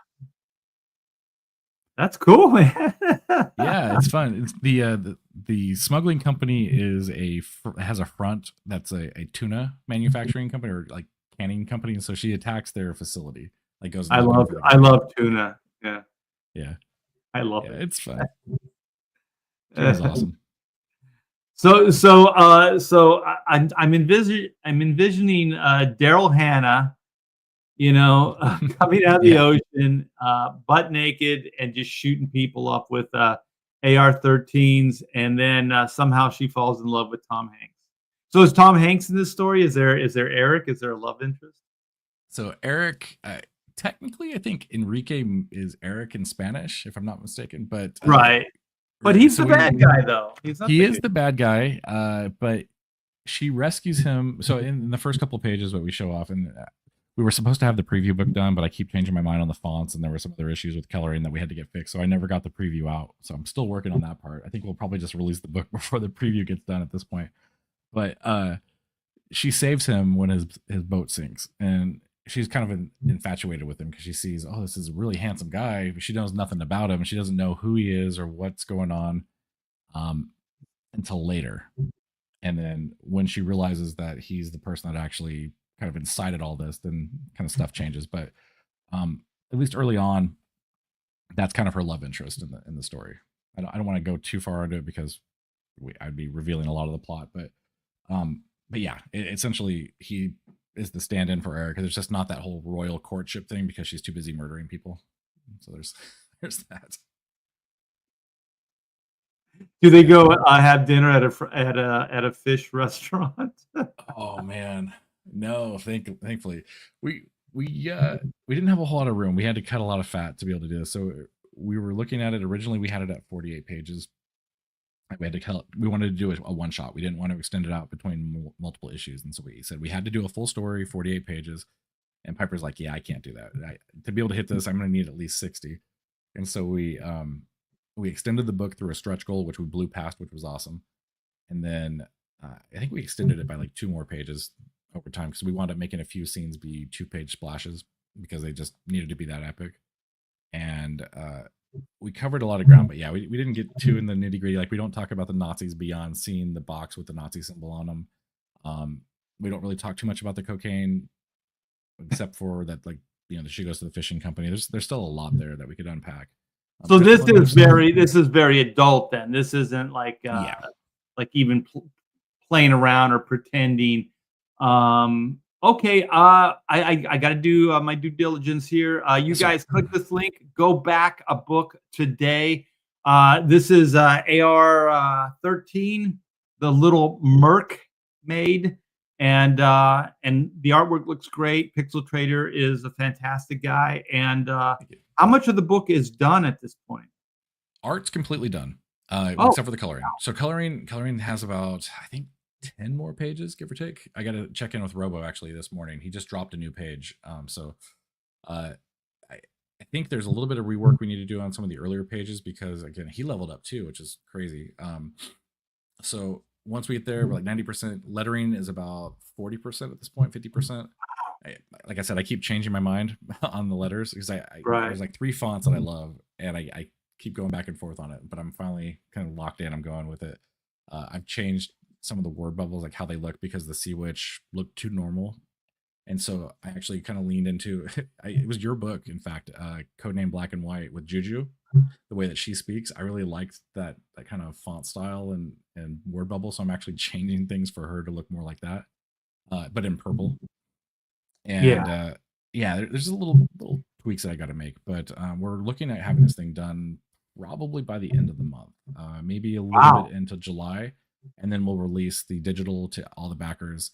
that's cool, man. Yeah, it's fun. It's the smuggling company has a front that's a tuna manufacturing company, or like canning company, and so she attacks their facility. Like goes. I love tuna. Yeah, yeah, I love it. It's fun. Tuna's awesome. So I'm envisioning Daryl Hannah, coming out of the ocean, butt naked, and just shooting people up with AR-13s, and then somehow she falls in love with Tom Hanks. So is Tom Hanks in this story? Is there Eric? Is there a love interest? So Eric, technically, I think Enrique is Eric in Spanish, if I'm not mistaken. But right. But he's the bad guy, though. He is the bad guy, but she rescues him. So in the first couple of pages, what we show off, and we were supposed to have the preview book done, but I keep changing my mind on the fonts, and there were some other issues with coloring that we had to get fixed. So I never got the preview out. So I'm still working on that part. I think we'll probably just release the book before the preview gets done at this point. But she saves him when his boat sinks, and she's kind of infatuated with him because she sees, oh, this is a really handsome guy, but she knows nothing about him. She doesn't know who he is or what's going on until later. And then when she realizes that he's the person that actually kind of incited all this, then kind of stuff changes. But at least early on, that's kind of her love interest in the story. I don't want to go too far into it because I'd be revealing a lot of the plot, but yeah, essentially he is the stand-in for Eric, because there's just not that whole royal courtship thing because she's too busy murdering people. So there's that. Do they go have dinner at a fish restaurant? Oh man, no. Thankfully, we didn't have a whole lot of room. We had to cut a lot of fat to be able to do this. So we were looking at it originally. We had it at 48 pages. We had to cut. We wanted to do a one shot. We didn't want to extend it out between multiple issues, and so we said we had to do a full story, 48 pages. And Piper's like, yeah, I can't do that. To be able to hit this, I'm going to need at least 60. And so we extended the book through a stretch goal, which we blew past, which was awesome. And then I think we extended it by like 2 more pages over time because we wound up making a few scenes be 2-page splashes because they just needed to be that epic. And we covered a lot of ground, but yeah, we didn't get too in the nitty gritty. Like we don't talk about the Nazis beyond seeing the box with the Nazi symbol on them. We don't really talk too much about the cocaine, except for that, like, she goes to the fishing company. There's still a lot there that we could unpack. So this is very adult then. This isn't like yeah, like even playing around or pretending. Okay, I got to do my due diligence here. You guys click this link, go back a book today. This is AR 13, the little Merc made, and the artwork looks great. Pixel Traitor is a fantastic guy. And how much of the book is done at this point? Art's completely done, except for the coloring. So coloring has about, I think, 10 more pages, give or take. I got to check in with Robo actually this morning. He just dropped a new page. I think there's a little bit of rework we need to do on some of the earlier pages because, again, he leveled up too, which is crazy. So once we get there, we're like 90%. Lettering is about 40% at this point, 50%. Like I said, I keep changing my mind on the letters because there's like 3 fonts that I love, and I keep going back and forth on it. But I'm finally kind of locked in. I'm going with it. I've changed some of the word bubbles, like how they look, because the Sea Witch looked too normal. And so I actually kind of leaned into it was your book, in fact, Codename Black and White with Juju, the way that she speaks. I really liked that kind of font style and word bubble. So I'm actually changing things for her to look more like that, but in purple. And there's a little tweaks that I got to make, but we're looking at having this thing done probably by the end of the month, maybe a little bit into July. And then we'll release the digital to all the backers.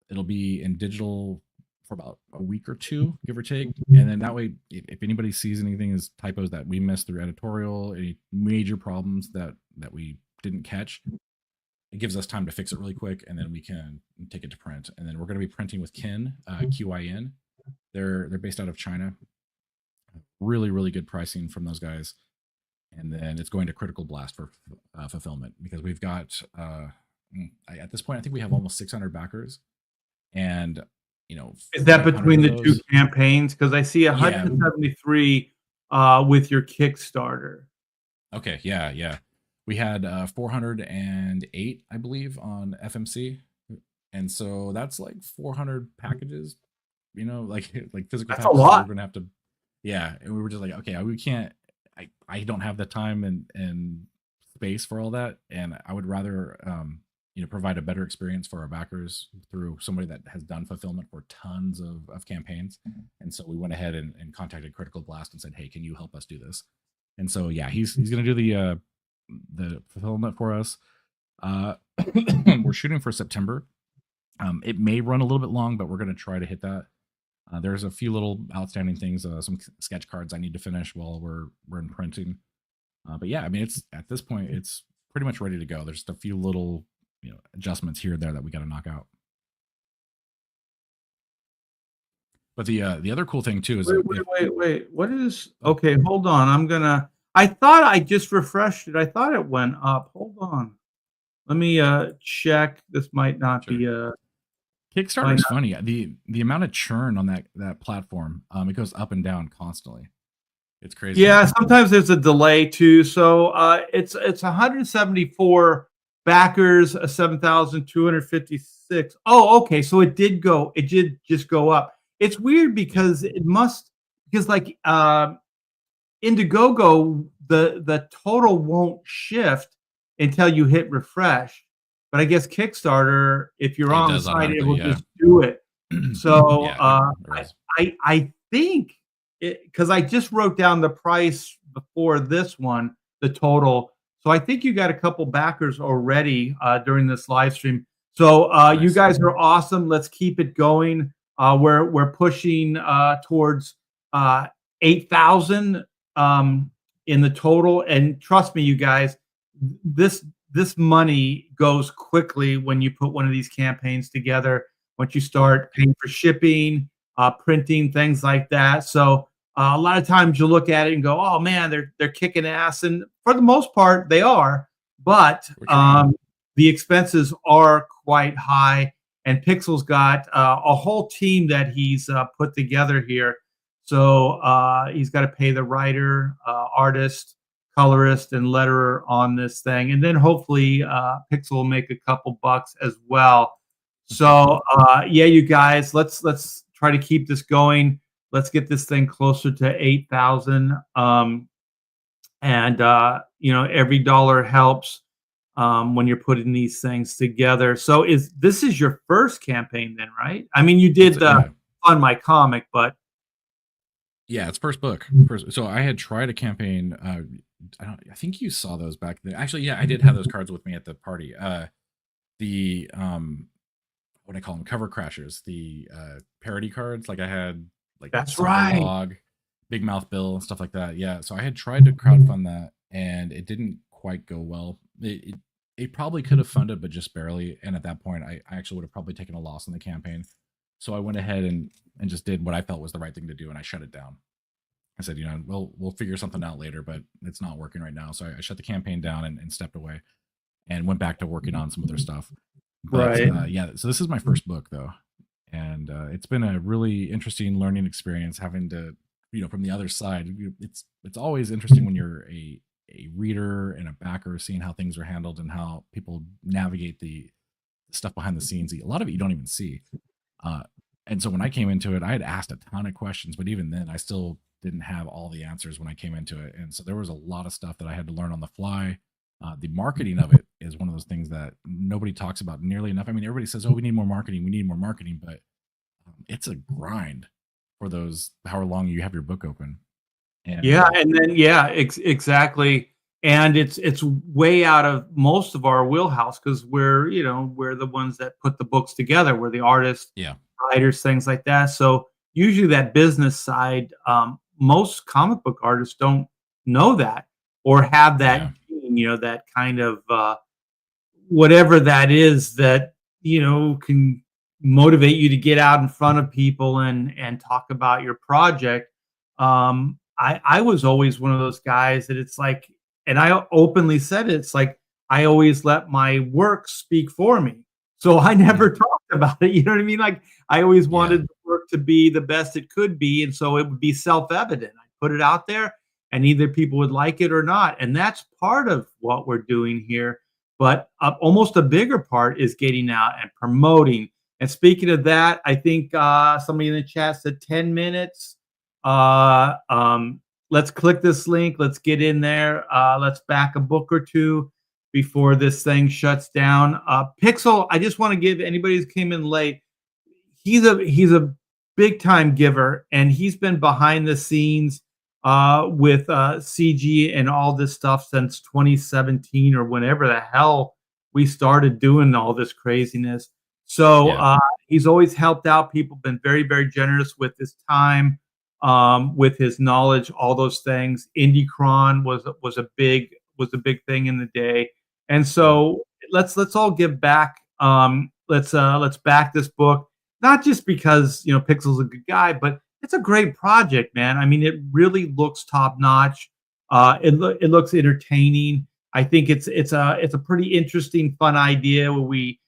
It'll be in digital for about a week or 2, give or take. And then that way, if anybody sees anything as typos that we missed through editorial, any major problems that we didn't catch, it gives us time to fix it really quick, and then we can take it to print. And then we're going to be printing with Kin, QIN. They're based out of China. Really, really good pricing from those guys. And then it's going to Critical Blast for fulfillment because we've got at this point I think we have almost 600 backers, and is that between the 2 campaigns? Because I see 173 with your Kickstarter. Okay, yeah. We had 408, I believe, on FMC, and so that's like 400 packages. Like physical that's packages. A lot. We're gonna have to, and we were just like, okay, we can't. I don't have the time and space for all that, and I would rather provide a better experience for our backers through somebody that has done fulfillment for tons of campaigns. And so we went ahead and contacted Critical Blast and said, hey, can you help us do this? And so he's going to do the fulfillment for us. We're shooting for September. It may run a little bit long, but we're going to try to hit that. There's a few little outstanding things, some sketch cards I need to finish while we're in printing. But yeah, I mean, it's at this point, it's pretty much ready to go. There's just a few little adjustments here and there that we got to knock out. But the other cool thing too is wait. What is okay? Hold on. I thought I just refreshed it. I thought it went up. Hold on. Let me check. This might not be a Kickstarter is funny. The amount of churn on that platform, it goes up and down constantly. It's crazy. Yeah, sometimes there's a delay too. So it's 174 backers, 7,256. Oh, okay. So it did just go up. It's weird because like Indiegogo, the total won't shift until you hit refresh. But I guess Kickstarter, if you're on the site, it will just do it. So I think because I just wrote down the price before this one, the total. So I think you got a couple backers already during this live stream. So nice. You guys are awesome. Let's keep it going. We're pushing towards 8,000 in the total, and trust me, you guys, this money goes quickly when you put one of these campaigns together. Once you start paying for shipping, printing, things like that. So a lot of times you look at it and go, "Oh man, they're kicking ass," and for the most part they are. But We're trying. the expenses are quite high, and Pixel's got a whole team that he's put together here. So he's got to pay the writer, artist, colorist, and letterer on this thing, and then hopefully Pixel will make a couple bucks as well. So yeah, you guys, let's try to keep this going. Let's get this thing closer to 8,000. And every dollar helps when you're putting these things together. So this is your first campaign then, right? I mean, you did the Fund My Comic, but yeah, it's first book. So I had tried a campaign. I think you saw those back then. Actually, yeah, I did have those cards with me at the party. The what do I call them? Cover crashers. The parody cards. Like I had like that's right. Log, Big Mouth Bill, and stuff like that. Yeah. So I had tried to crowdfund that, and it didn't quite go well. It probably could have funded, but just barely. And at that point, I actually would have probably taken a loss in the campaign. So I went ahead and just did what I felt was the right thing to do, and I shut it down. I said, we'll figure something out later, but it's not working right now. So I shut the campaign down and stepped away, and went back to working on some other stuff. But right. yeah, so this is my first book though, and it's been a really interesting learning experience having to, from the other side. It's always interesting when you're a reader and a backer, seeing how things are handled and how people navigate the stuff behind the scenes. A lot of it you don't even see. And so when I came into it, I had asked a ton of questions, but even then I still didn't have all the answers when I came into it. And so there was a lot of stuff that I had to learn on the fly. The marketing of it is one of those things that nobody talks about nearly enough. I mean, everybody says, "Oh, we need more marketing," but it's a grind for those however long you have your book open. And then exactly. And it's way out of most of our wheelhouse because we're the ones that put the books together. We're the artists, writers, things like that. So usually that business side, most comic book artists don't know that or have that, that kind of whatever that is that can motivate you to get out in front of people and talk about your project. I was always one of those guys that it's like, and I openly said it's like I always let my work speak for me. So I never talked about it. You know what I mean? Like I always wanted the work to be the best it could be, and so it would be self-evident. I put it out there, and either people would like it or not, and that's part of what we're doing here. But almost a bigger part is getting out and promoting. And speaking of that, I think somebody in the chat said 10 minutes. Let's click this link. Let's get in there. Let's back a book or two before this thing shuts down. Pixel, I just want to give anybody who came in late, he's a big time giver, and he's been behind the scenes with CG and all this stuff since 2017 or whenever the hell we started doing all this craziness. So he's always helped out people, been very, very generous with his time, with his knowledge, all those things. Indicron was a big thing in the day. And so let's all give back. Let's back this book, not just because Pixel's a good guy, but it's a great project, man. I mean, it really looks top notch. It looks entertaining. I think it's a pretty interesting, fun idea where we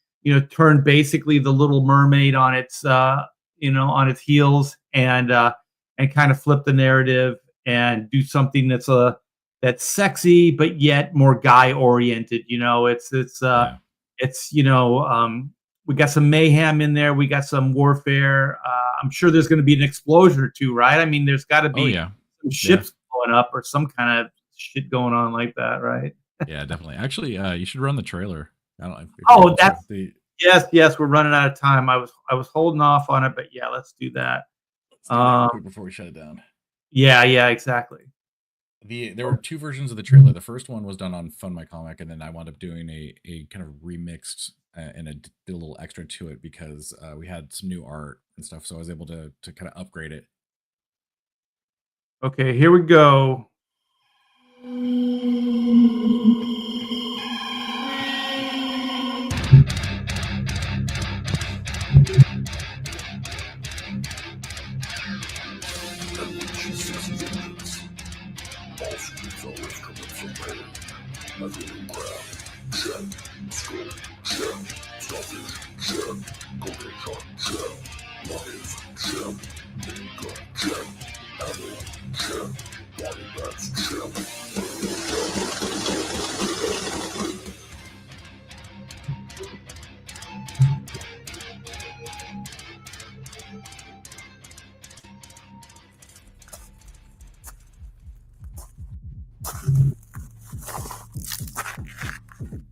turn basically the Little Mermaid on its on its heels and kind of flip the narrative and do something that's sexy but yet more guy oriented. We got some mayhem in there. We got some warfare. I'm sure there's going to be an explosion or two, right? I mean, there's got to be some ships blowing up or some kind of shit going on like that, right? Yeah, definitely. Actually, you should run the trailer. I don't know. Yes, we're running out of time. I was holding off on it, but yeah, let's do that. Let's do that quick before we shut it down. Yeah, exactly. There were two versions of the trailer. The first one was done on Fund My Comic, and then I wound up doing a kind of remixed and did a little extra to it because we had some new art and stuff, so I was able to kind of upgrade it. Okay, here we go.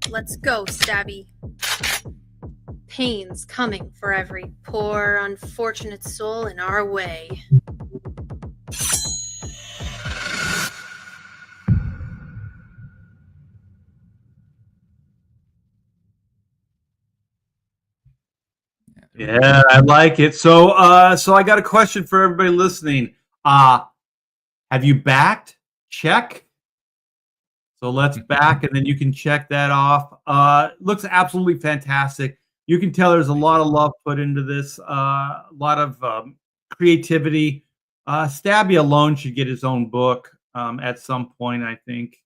Let's go, Stabby. Pain's coming for every poor, unfortunate soul in our way. Yeah, I like it. So I got a question for everybody listening. Have you backed? Check. So let's back, and then you can check that off. Looks absolutely fantastic. You can tell there's a lot of love put into this, a lot of creativity. Stabby alone should get his own book at some point, I think.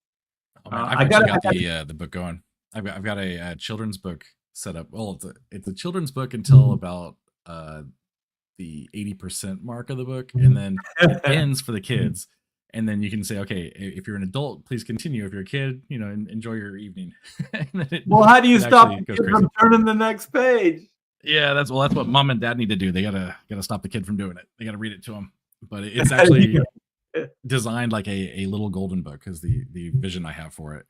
Oh, man, I've got the book going. I've got a children's book set up. Well, it's a children's book until about the 80% mark of the book, and then it ends for the kids. And then you can say, okay, if you're an adult, please continue. If you're a kid, enjoy your evening. Well, how do you stop the kid from turning the next page? Yeah, that's what mom and dad need to do. They gotta stop the kid from doing it. They gotta read it to him. But it's actually designed like a little golden book, is the vision I have for it.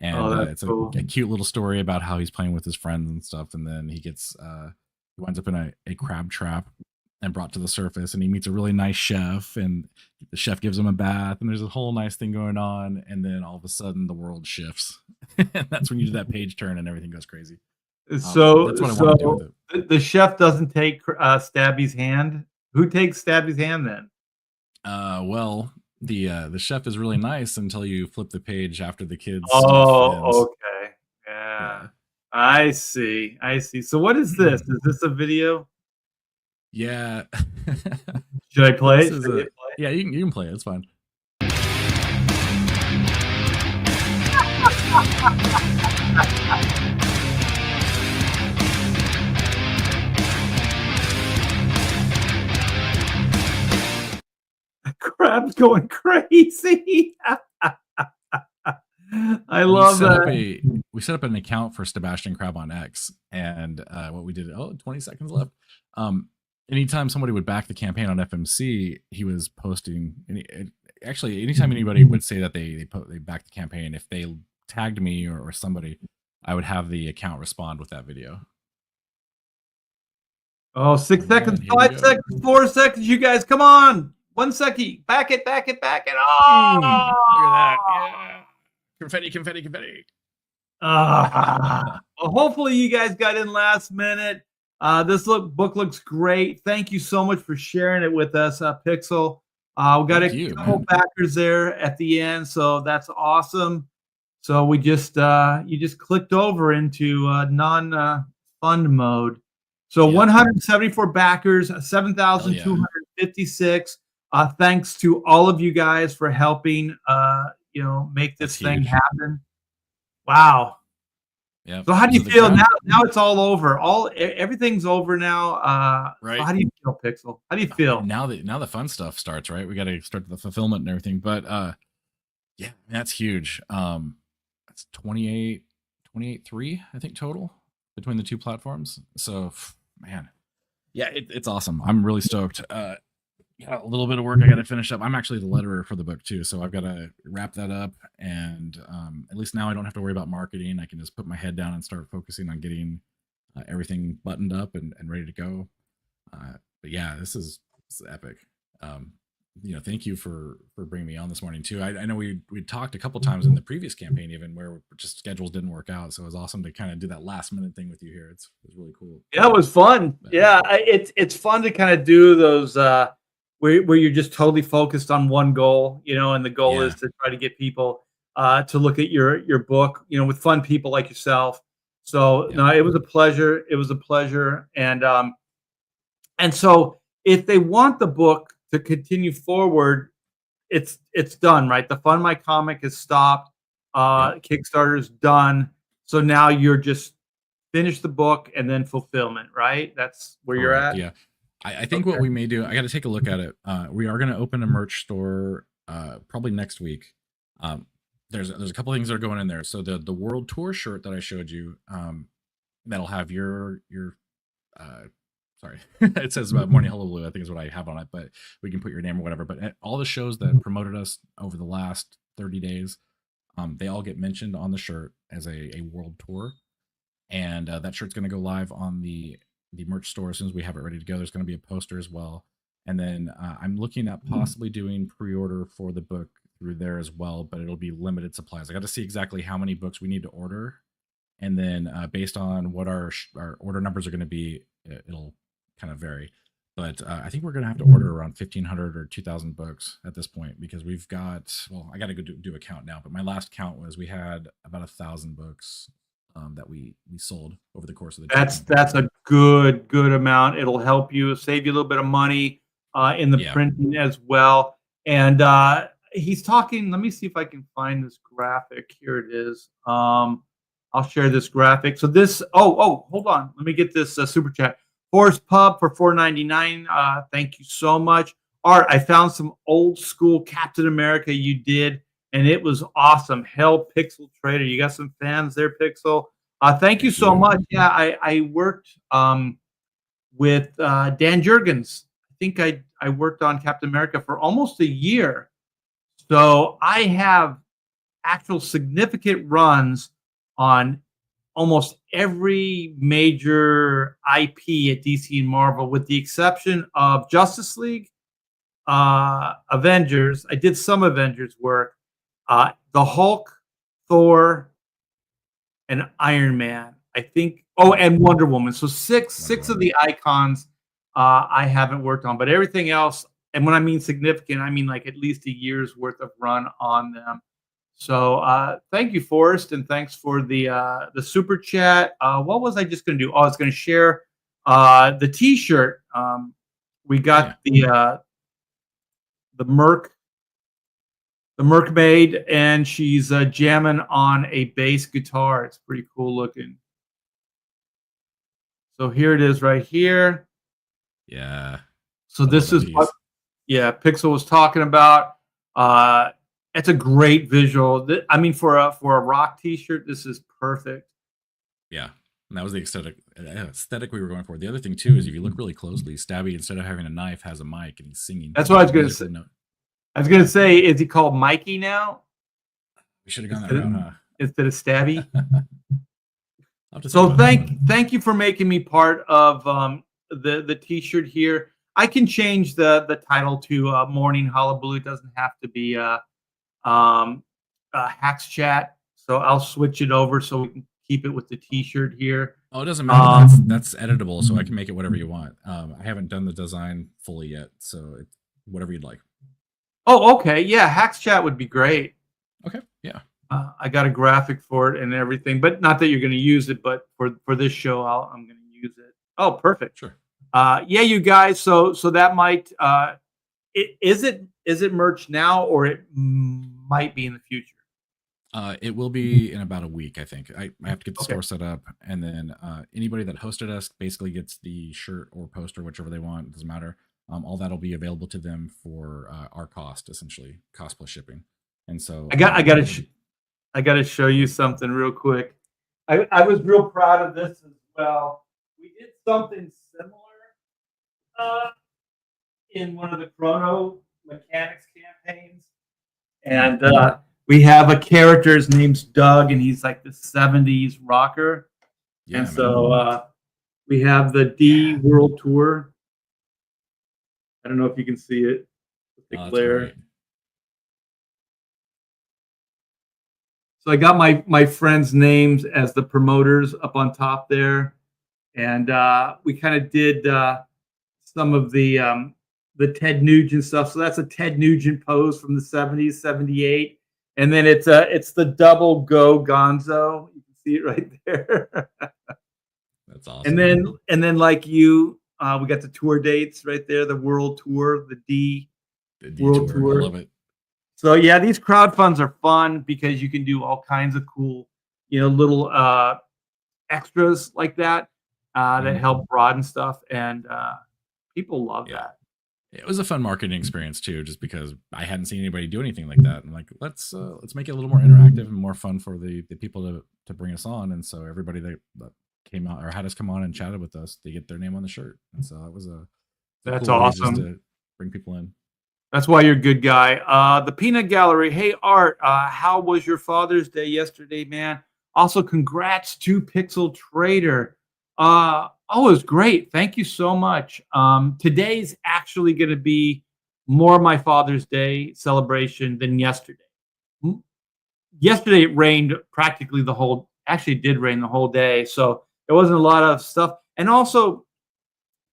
And it's cool. a cute little story about how he's playing with his friends and stuff. And then he gets he winds up in a crab trap and brought to the surface, and he meets a really nice chef, and the chef gives him a bath, and there's a whole nice thing going on, and then all of a sudden the world shifts. And that's when you do that page turn and everything goes crazy. So that's what I want to do with it. The chef doesn't take Stabby's hand. Who takes Stabby's hand then? Well, the chef is really nice until you flip the page after the kids. Oh, okay. Yeah. I see. So what is this? Is this a video? Yeah. Should I play it? Yeah, you can play it. It's fine. Crab's going crazy. I love that. We set up an account for Sebastian Crab on X, and what we did, 20 seconds left. Anytime somebody would back the campaign on FMC, he was posting. Actually, anytime anybody would say that they backed the campaign, if they tagged me or somebody, I would have the account respond with that video. Oh, 6 seconds, 5 seconds, 4 seconds. You guys, come on. 1 second. Back it. Oh, look at that. Yeah. Confetti. Well, hopefully you guys got in last minute. This book looks great. Thank you so much for sharing it with us, Pixel. We got a couple backers there at the end, so that's awesome. So we just you just clicked over into non-fund mode. So 174 backers, 7,256. Thanks to all of you guys for helping make this thing happen. Wow. Yeah. So how do you feel now? Now it's all over. Everything's over now. Right. So how do you feel, Pixel? How do you feel? Now the fun stuff starts, right? We got to start the fulfillment and everything. But yeah, that's huge. That's 28.3, I think, total between the two platforms. So man, yeah, it's awesome. I'm really stoked. Got a little bit of work I got to finish up. I'm actually the letterer for the book too, so I've got to wrap that up. And at least now I don't have to worry about marketing. I can just put my head down and start focusing on getting everything buttoned up and ready to go. But yeah, this is epic. Thank you for bringing me on this morning too. I know we talked a couple times in the previous campaign, even where just schedules didn't work out. So it was awesome to kind of do that last minute thing with you here. It was really cool. Yeah, it was fun. But, it's fun to kind of do those where you're just totally focused on one goal, and the goal is to try to get people to look at your book, with fun people like yourself. So no, it was a pleasure. And so if they want the book to continue forward, it's done, right? The Fund My Comic has stopped. Kickstarter's done. So now you're just finish the book and then fulfillment, right? That's where you're Correct. at. Yeah. I think what we may do, I got to take a look at it. We are going to open a merch store probably next week. There's a couple things that are going in there. So the World Tour shirt that I showed you, that'll have your sorry, it says Morning Hullabaloo, I think is what I have on it, but we can put your name or whatever. But all the shows that promoted us over the last 30 days, they all get mentioned on the shirt as a world tour. And that shirt's going to go live on the merch store as soon as we have it ready to go. There's going to be a poster as well. And then I'm looking at possibly doing pre-order for the book through there as well, but it'll be limited supplies. I got to see exactly how many books we need to order. And then based on what our order numbers are going to be, it'll kind of vary. But I think we're going to have to order around 1,500 or 2,000 books at this point, because we've got, well, I got to go do a count now, but my last count was we had about 1,000 books that we sold over the course of the That's a good amount. It'll help you, save you a little bit of money in the printing as well. And he's talking, let me see if I can find this graphic. Here it is. I'll share this graphic. So this, hold on. Let me get this super chat. Forest Pub for $4.99. Thank you so much. Art, I found some old school Captain America you did, and it was awesome. Hell, Pixel Trader. You got some fans there, Pixel. Thank you so much. Yeah, I worked with Dan Jurgens. I think I worked on Captain America for almost a year. So I have actual significant runs on almost every major IP at DC and Marvel, with the exception of Justice League, Avengers. I did some Avengers work. The Hulk, Thor, and Iron Man, I think. Oh, and Wonder Woman. So six of the icons I haven't worked on, but everything else. And when I mean significant, I mean like at least a year's worth of run on them. So thank you, Forrest, and thanks for the super chat. What was I just going to do? Oh, I was going to share the T-shirt. We got the Mermaid, and she's jamming on a bass guitar. It's pretty cool looking. So here it is right here. Yeah. So this is what, Pixel was talking about. It's a great visual. I mean, for a rock T-shirt, this is perfect. Yeah, and that was the aesthetic we were going for. The other thing too is if you look really closely, Stabby, instead of having a knife, has a mic and he's singing. That's what I was going to say. I was going to say, is he called Mikey now? We should have gone that route, huh? Instead of Stabby. So thank you for making me part of the T-shirt here. I can change the title to Morning Hullabaloo. It doesn't have to be Hacks Chat. So I'll switch it over so we can keep it with the T-shirt here. Oh, it doesn't matter. That's editable, so I can make it whatever you want. I haven't done the design fully yet, so whatever you'd like. Oh, okay. Yeah, Hacks Chat would be great. Okay, yeah. I got a graphic for it and everything, but not that you're going to use it, but for this show, I'm going to use it. Oh, perfect. Sure. Yeah, you guys. So that might is it merch now, or it might be in the future? It will be in about a week, I think. I have to get the store set up, and then anybody that hosted us basically gets the shirt or poster, whichever they want. It doesn't matter. All that'll be available to them for our cost, essentially, cost plus shipping. And so I got to show you something real quick. I was real proud of this as well. We did something similar in one of the Chrono Mechanics campaigns, and we have a character. His name's Doug, and he's like the '70s rocker. Yeah, and so we have the D World Tour. I don't know if you can see it. The glare. So I got my friends' names as the promoters up on top there, and we kind of did some of the Ted Nugent stuff. So that's a Ted Nugent pose from the '70s, '78, and then it's the double go Gonzo. You can see it right there. That's awesome. And then like you, we got the tour dates right there. The World Tour, the D World Tour. I love it. So yeah, these crowd funds are fun because you can do all kinds of cool, little extras like that that Mhm. help broaden stuff, and people love Yeah. that. It was a fun marketing experience too, just because I hadn't seen anybody do anything like that. And like, let's make it a little more interactive and more fun for the people to bring us on. And so everybody that came out or had us come on and chatted with us, they get their name on the shirt. And so that was a That's cool way just awesome. to bring people in. That's why you're a good guy. The Peanut Gallery. Hey, Art, how was your Father's Day yesterday, man? Also, congrats to Pixel Trader. Oh, it was great. Thank you so much. Today's actually going to be more my Father's Day celebration than yesterday. Mm, Yesterday it rained practically actually it did rain the whole day, so there wasn't a lot of stuff. And also,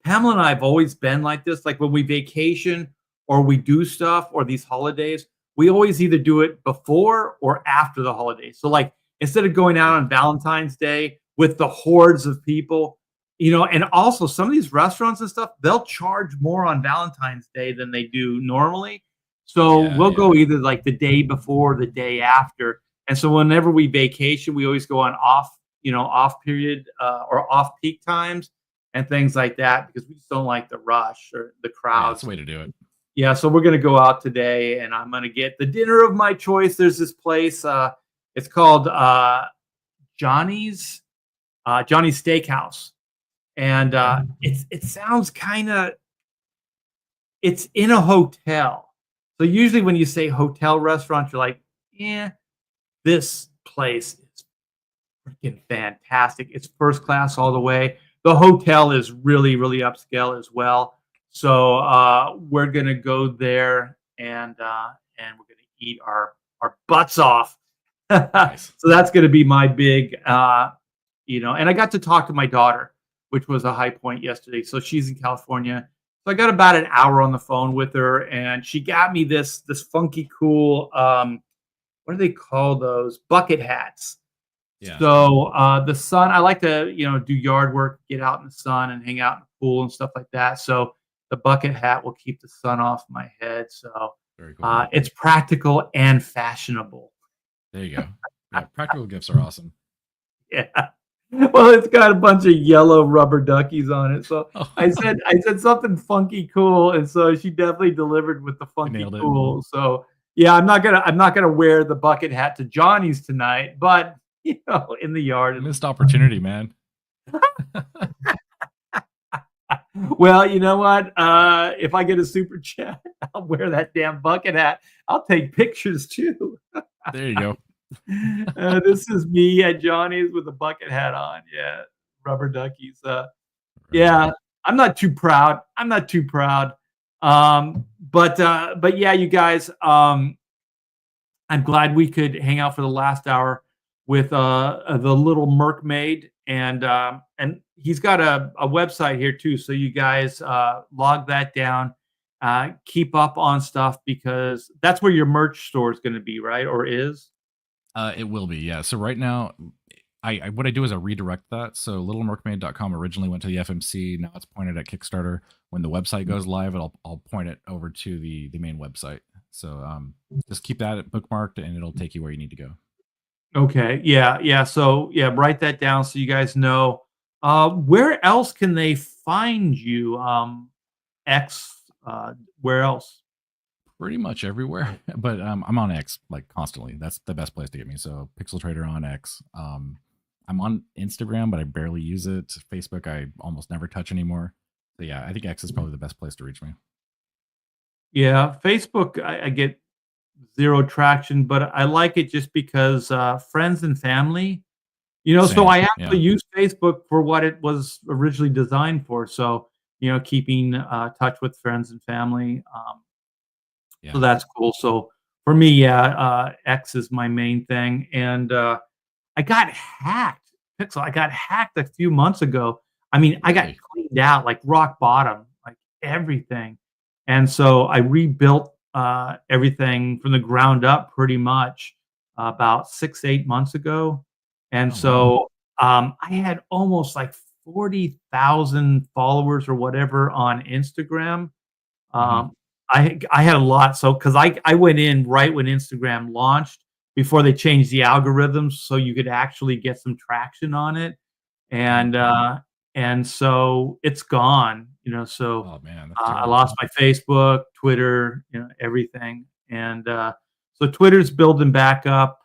Pamela and I have always been like this. Like when we vacation or we do stuff or these holidays, we always either do it before or after the holidays. So like instead of going out Yeah. on Valentine's Day with the hordes of people, and also some of these restaurants and stuff, they'll charge more on Valentine's Day than they do normally. So Yeah. we'll Yeah. go either like the day before, or the day after. And so whenever we vacation, we always go on off period or off peak times and things like that because we just don't like the rush or the Yeah. That's crowds. the way to do it. Yeah, so we're gonna go out today, and I'm gonna get the dinner of my choice. There's this place. It's called Johnny's Johnny's Steakhouse, and it sounds kind of. It's in a hotel, so usually when you say hotel restaurant, you're like, yeah, this place is freaking fantastic. It's first class all the way. The hotel is really, really upscale as well. So we're gonna go there and we're gonna eat our butts off. Nice. So that's gonna be my big and I got to talk to my daughter, which was a high point yesterday. So she's in California. So I got about an hour on the phone with her, and she got me this funky cool what do they call those bucket hats? Yeah. So the sun, I like to do yard work, get out in the sun and hang out in the pool and stuff like that. So the bucket hat will keep the sun off my head. So Very cool. it's practical and fashionable. There you go. Yeah. Practical gifts are awesome. Yeah. Well, it's got a bunch of yellow rubber duckies on it. So Oh, I said something funky cool, and so she definitely delivered with the funky nailed it. cool. So yeah, I'm not gonna wear the bucket hat to Johnny's tonight, but in the yard. Missed opportunity, man. Well, you know what? If I get a super chat, I'll wear that damn bucket hat. I'll take pictures too. There you go. This is me at Johnny's with a bucket hat on. Yeah, rubber duckies. Right. Yeah, I'm not too proud. I'm not too proud. But yeah, you guys. I'm glad we could hang out for the last hour with the Little Mermaid, and he's got a website here too. So you guys log that down, keep up on stuff because that's where your merch store is going to be, right? Or is? It will be, yeah. So right now, I what I do is I redirect that. So littlemermaid.com originally went to the FMC. Now it's pointed at Kickstarter. When the website goes live, I'll point it over to the main website. So just keep that bookmarked, and it'll take you where you need to go. Okay. Yeah. Yeah. So yeah, write that down so you guys know. Where else can they find you? X. Where else? Pretty much everywhere, but I'm on X like constantly. That's the best place to get me. So Pixel Trader on X. I'm on Instagram, but I barely use it. Facebook, I almost never touch anymore. So yeah, I think X is probably the best place to reach me. Yeah. Facebook, I get zero traction, but I like it just because friends and family. So Same, I yeah, actually use Facebook for what it was originally designed for. So keeping touch with friends and family. So yeah. that's cool. So for me, yeah, X is my main thing, and I got hacked. Pixel, I got hacked a few months ago. I mean, I got Really? cleaned out, like rock bottom, like everything. And so I rebuilt everything from the ground up pretty much about 6, 8 months ago. And Oh wow. so I had almost like 40,000 followers or whatever on Instagram. Mhm. Um, I had a lot. So because I went in right when Instagram launched before they changed the algorithms, so you could actually get some traction on it, and so it's gone. So Oh man, that's I terrible. lost my Facebook, Twitter, everything, and so Twitter's building back up.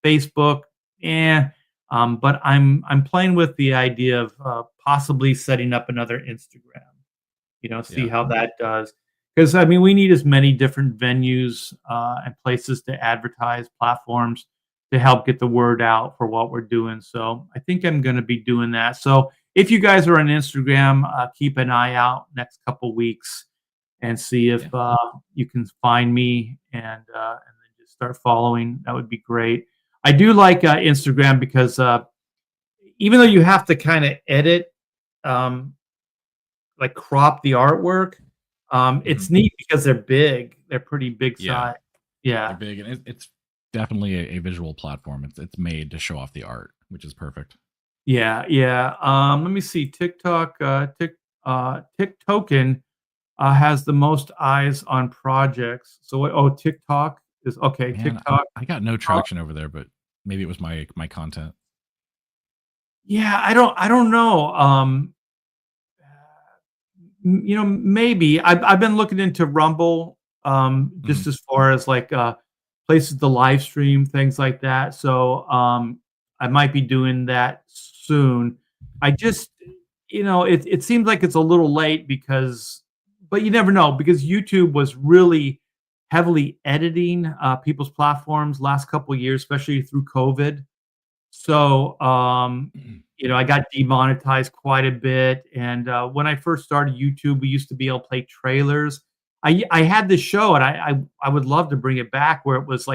Facebook, eh. But I'm playing with the idea of possibly setting up another Instagram. See Yeah. how that does. Because I mean, we need as many different venues and places to advertise, platforms to help get the word out for what we're doing. So I think I'm going to be doing that. So if you guys are on Instagram, keep an eye out next couple weeks and see if you can find me and then just start following. That would be great. I do like Instagram because even though you have to kind of edit, um, like crop the artwork, it's neat because they're big. They're pretty big size. They're Yeah. big, and it's definitely a visual platform. It's made to show off the art, which is perfect. Yeah. Yeah. Let me see. TikTok, TikToken has the most eyes on projects. So what? Oh, TikTok is okay. Man, TikTok. I got no traction over there, but maybe it was my content. Yeah, I don't know. Maybe I've been looking into Rumble, just as far as like places to live stream things like that. So I might be doing that soon. I just, it seems like it's a little late but you never know because YouTube was really heavily editing people's platforms last couple of years, especially through COVID. So, I got demonetized quite a bit. And when I first started YouTube, we used to be able to play trailers. I had this show, and I would love to bring it back where it was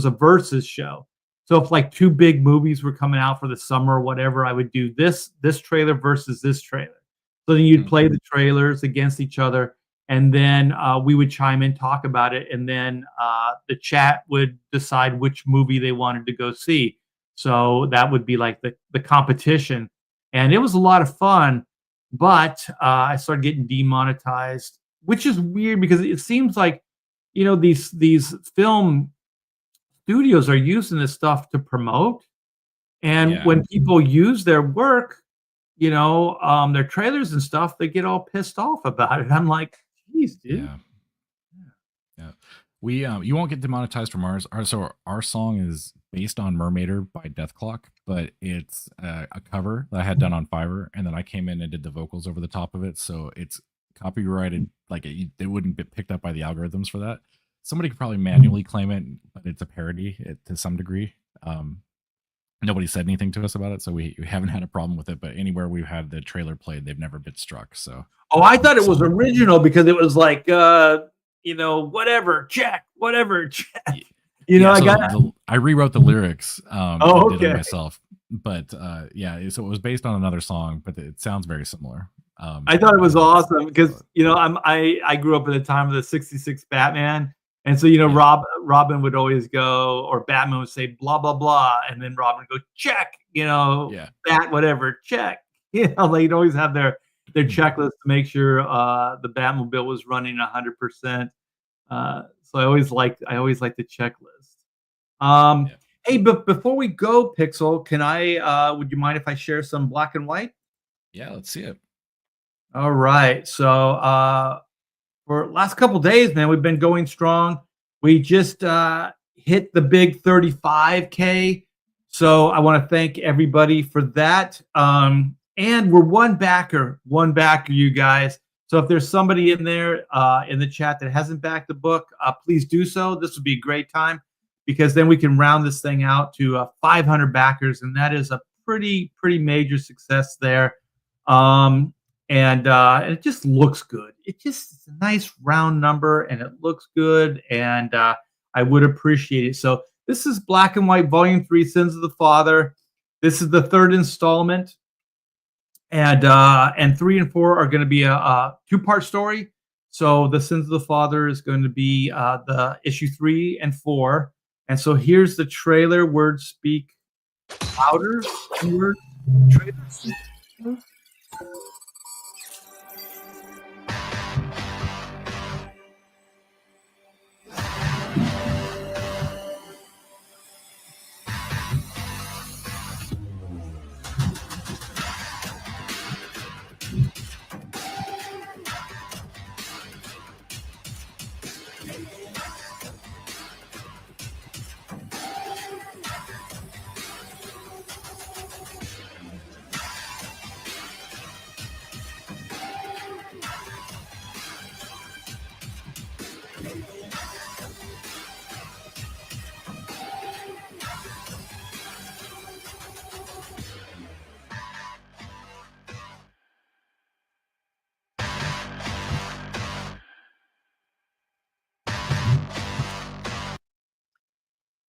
a versus show. So if like two big movies were coming out for the summer or whatever, I would do this trailer versus this trailer. So then you'd play the trailers against each other, and then we would chime in, talk about it, and then the chat would decide which movie they wanted to go see. So that would be like the competition. And it was a lot of fun, but I started getting demonetized, which is weird because it seems like, these film studios are using this stuff to promote. And when people use their work, their trailers and stuff, they get all pissed off about it. I'm like, geez, dude. Yeah. We you won't get demonetized from ours. Our song is based on Mermaider by Death Clock, but it's a cover that I had done on Fiverr, and then I came in and did the vocals over the top of it, so it's copyrighted. Like it wouldn't get picked up by the algorithms for that. Somebody could probably manually claim it, but it's a parody to some degree. Nobody said anything to us about it, so we haven't had a problem with it. But anywhere we've had the trailer played, they've never been struck. So I thought it was original because it was like whatever, check, whatever, check. I rewrote the lyrics. I did it myself, but so it was based on another song, but it sounds very similar. I thought it was awesome because I grew up at the time of the '66 Batman, and so Robin would always go, or Batman would say blah blah blah, and then Robin would go check, bat whatever check, they'd always have their checklist to make sure the Batmobile was running 100%. So I always liked the checklist. Hey, but before we go, Pixel, would you mind if I share some black and white? Yeah, let's see it. All right. So for last couple days, man, we've been going strong. We just hit the big 35K. So I want to thank everybody for that. And we're one backer, you guys. So if there's somebody in there in the chat that hasn't backed the book, please do so. This would be a great time because then we can round this thing out to 500 backers, and that is a pretty major success there. And it just looks good. It's a nice round number, and it looks good, and I would appreciate it. So this is Black and White Volume 3, Sins of the Father. This is the third installment. And 3 and 4 are going to be a two-part story. So the Sins of the Father is going to be the issue 3 and 4. And so here's the trailer. Words speak louder. Words.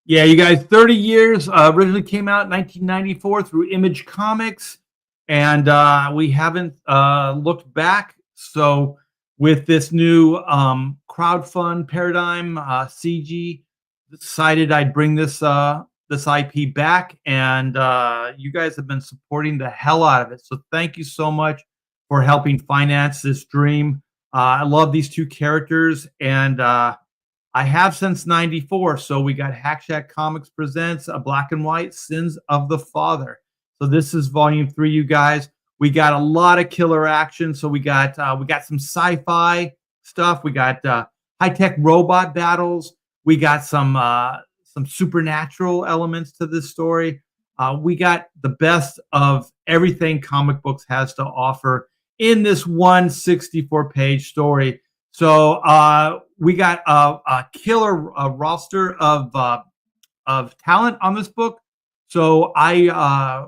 Yeah, you guys, 30 years. Originally came out in 1994 through Image Comics, and we haven't looked back. So, with this new crowdfund paradigm, CG decided I'd bring this IP back, and you guys have been supporting the hell out of it. So, thank you so much for helping finance this dream. I love these two characters, and I have since '94. So we got Hack Shack Comics presents a black and white Sins of the Father. So this is volume 3, you guys. We got a lot of killer action. So we got some sci-fi stuff. We got high-tech robot battles. We got some supernatural elements to this story. We got the best of everything comic books has to offer in this 164-page story. So we got a killer roster of talent on this book. So I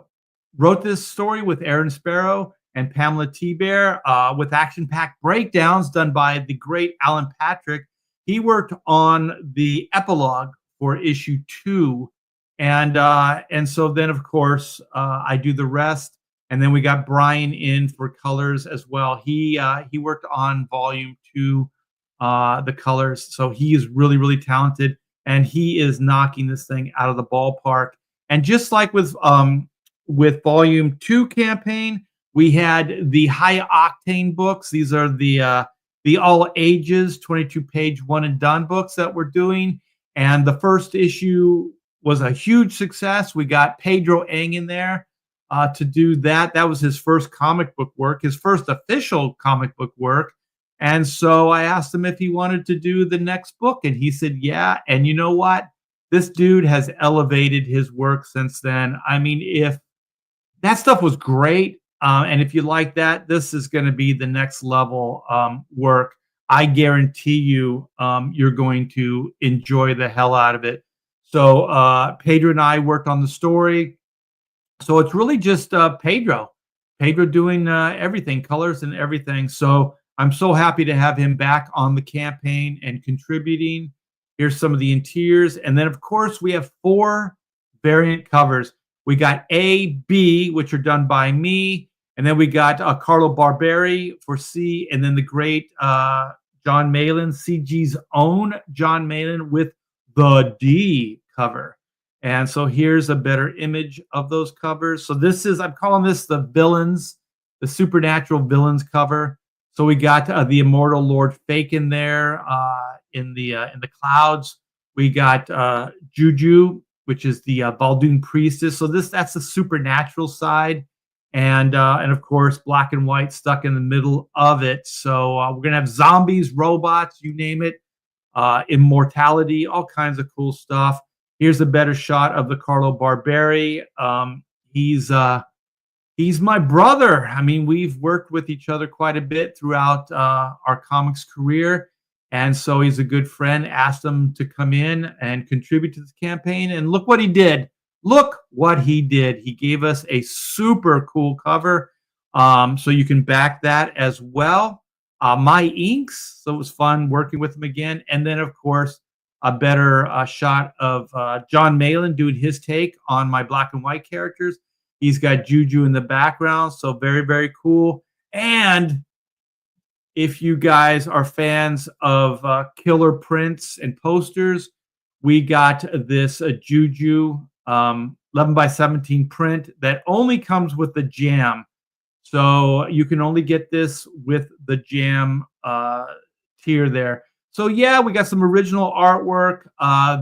wrote this story with Aaron Sparrow and Pamela T-Bear with action-packed breakdowns done by the great Alan Patrick. He worked on the epilogue for issue 2, and so then of course I do the rest. And then we got Brian in for colors as well. He worked on volume 2, the colors. So he is really, really talented, and he is knocking this thing out of the ballpark. And just like with volume 2 campaign, we had the high octane books. These are the all ages 22-page one and done books that we're doing. And the first issue was a huge success. We got Pedro Eng in there to do that. That was his first comic book work, his first official comic book work. And so I asked him if he wanted to do the next book, and he said, yeah. And you know what? This dude has elevated his work since then. I mean, if that stuff was great, and if you like that, this is going to be the next level work. I guarantee you, you're going to enjoy the hell out of it. So Pedro and I worked on the story. So it's really just Pedro doing everything, colors and everything. So I'm so happy to have him back on the campaign and contributing. Here's some of the interiors. And then, of course, we have 4 variant covers. We got A, B, which are done by me. And then we got Carlo Barberi for C. And then the great John Malin, CG's own John Malin with the D cover. And so here's a better image of those covers. So this is, I'm calling this the villains, the supernatural villains cover. So we got the immortal Lord Fake in there in the clouds. We got Juju, which is the Baldoon priestess. So that's the supernatural side, and of course black and white stuck in the middle of it. So we're gonna have zombies, robots, you name it, immortality, all kinds of cool stuff. Here's a better shot of the Carlo Barberi. He's my brother. I mean, we've worked with each other quite a bit throughout our comics career. And so he's a good friend. Asked him to come in and contribute to this campaign. And look what he did. Look what he did. He gave us a super cool cover. So you can back that as well. My inks. So it was fun working with him again. And then, of course, a better shot of John Malin doing his take on my black and white characters. He's got Juju in the background, so very, very cool. And if you guys are fans of killer prints and posters, we got this Juju 11x17 print that only comes with the jam. So you can only get this with the jam tier there. So yeah, we got some original artwork.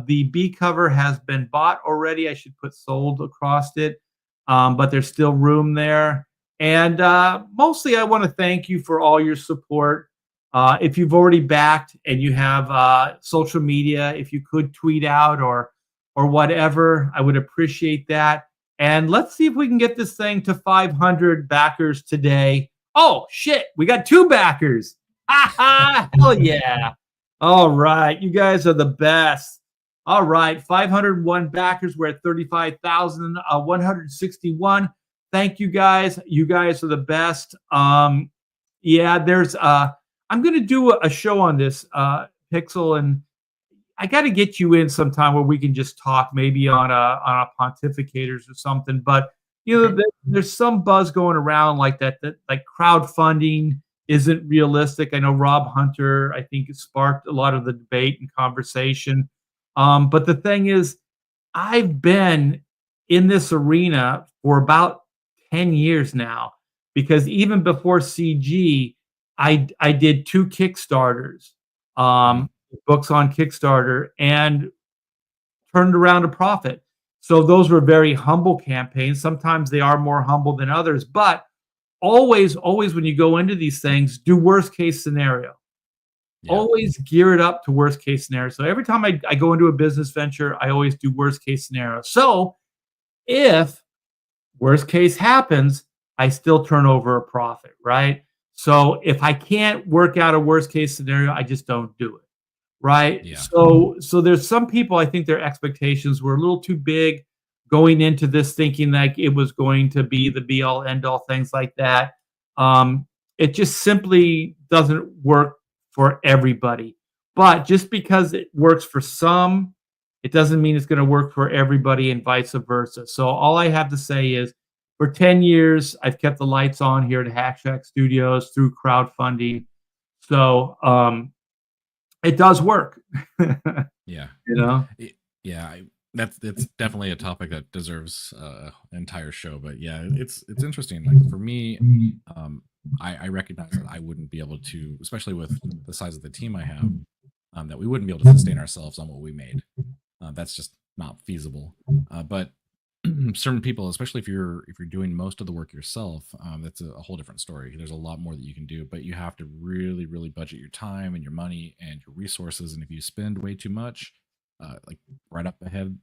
The B cover has been bought already. I should put sold across it. But there's still room there. And mostly I want to thank you for all your support. If you've already backed and you have social media, if you could tweet out or whatever, I would appreciate that. And let's see if we can get this thing to 500 backers today. Oh, shit. We got 2 backers. Hell yeah. All right. You guys are the best. All right, 501 backers. We're at 35,161. Thank you guys. You guys are the best. Yeah, there's I'm going to do a show on this Pixel, and I got to get you in sometime where we can just talk, maybe on a pontificators or something. But Okay. there's some buzz going around like that like crowdfunding isn't realistic. I know Rob Hunter, I think, it sparked a lot of the debate and conversation. But the thing is, I've been in this arena for about 10 years now, because even before CG, I did 2 Kickstarters, Mhm. books on Kickstarter, and turned around a profit. So those were very humble campaigns. Sometimes they are more humble than others, but always when you go into these things, do worst case scenario. Yeah. Always gear it up to worst case scenario. So every time I go into a business venture, I always do worst case scenario. So if worst case happens, I still turn over a profit, right? So if I can't work out a worst case scenario, I just don't do it, right? Yeah. So there's some people, I think their expectations were a little too big going into this, thinking like it was going to be the be all end all, things like that. It just simply doesn't work for everybody. But just because it works for some, it doesn't mean it's going to work for everybody, and vice versa. So all I have to say is, for 10 years, I've kept the lights on here at Hack Shack Studios through crowdfunding. So it does work. Yeah. You know? Yeah, that's definitely a topic that deserves an entire show. But yeah, it's interesting. Like for me, I recognize that I wouldn't be able to, especially with the size of the team I have, that we wouldn't be able to sustain ourselves on what we made. That's just not feasible. But certain people, especially if you're doing most of the work yourself, that's a whole different story. There's a lot more that you can do, but you have to really budget your time and your money and your resources. And if you spend way too much, like right up ahead,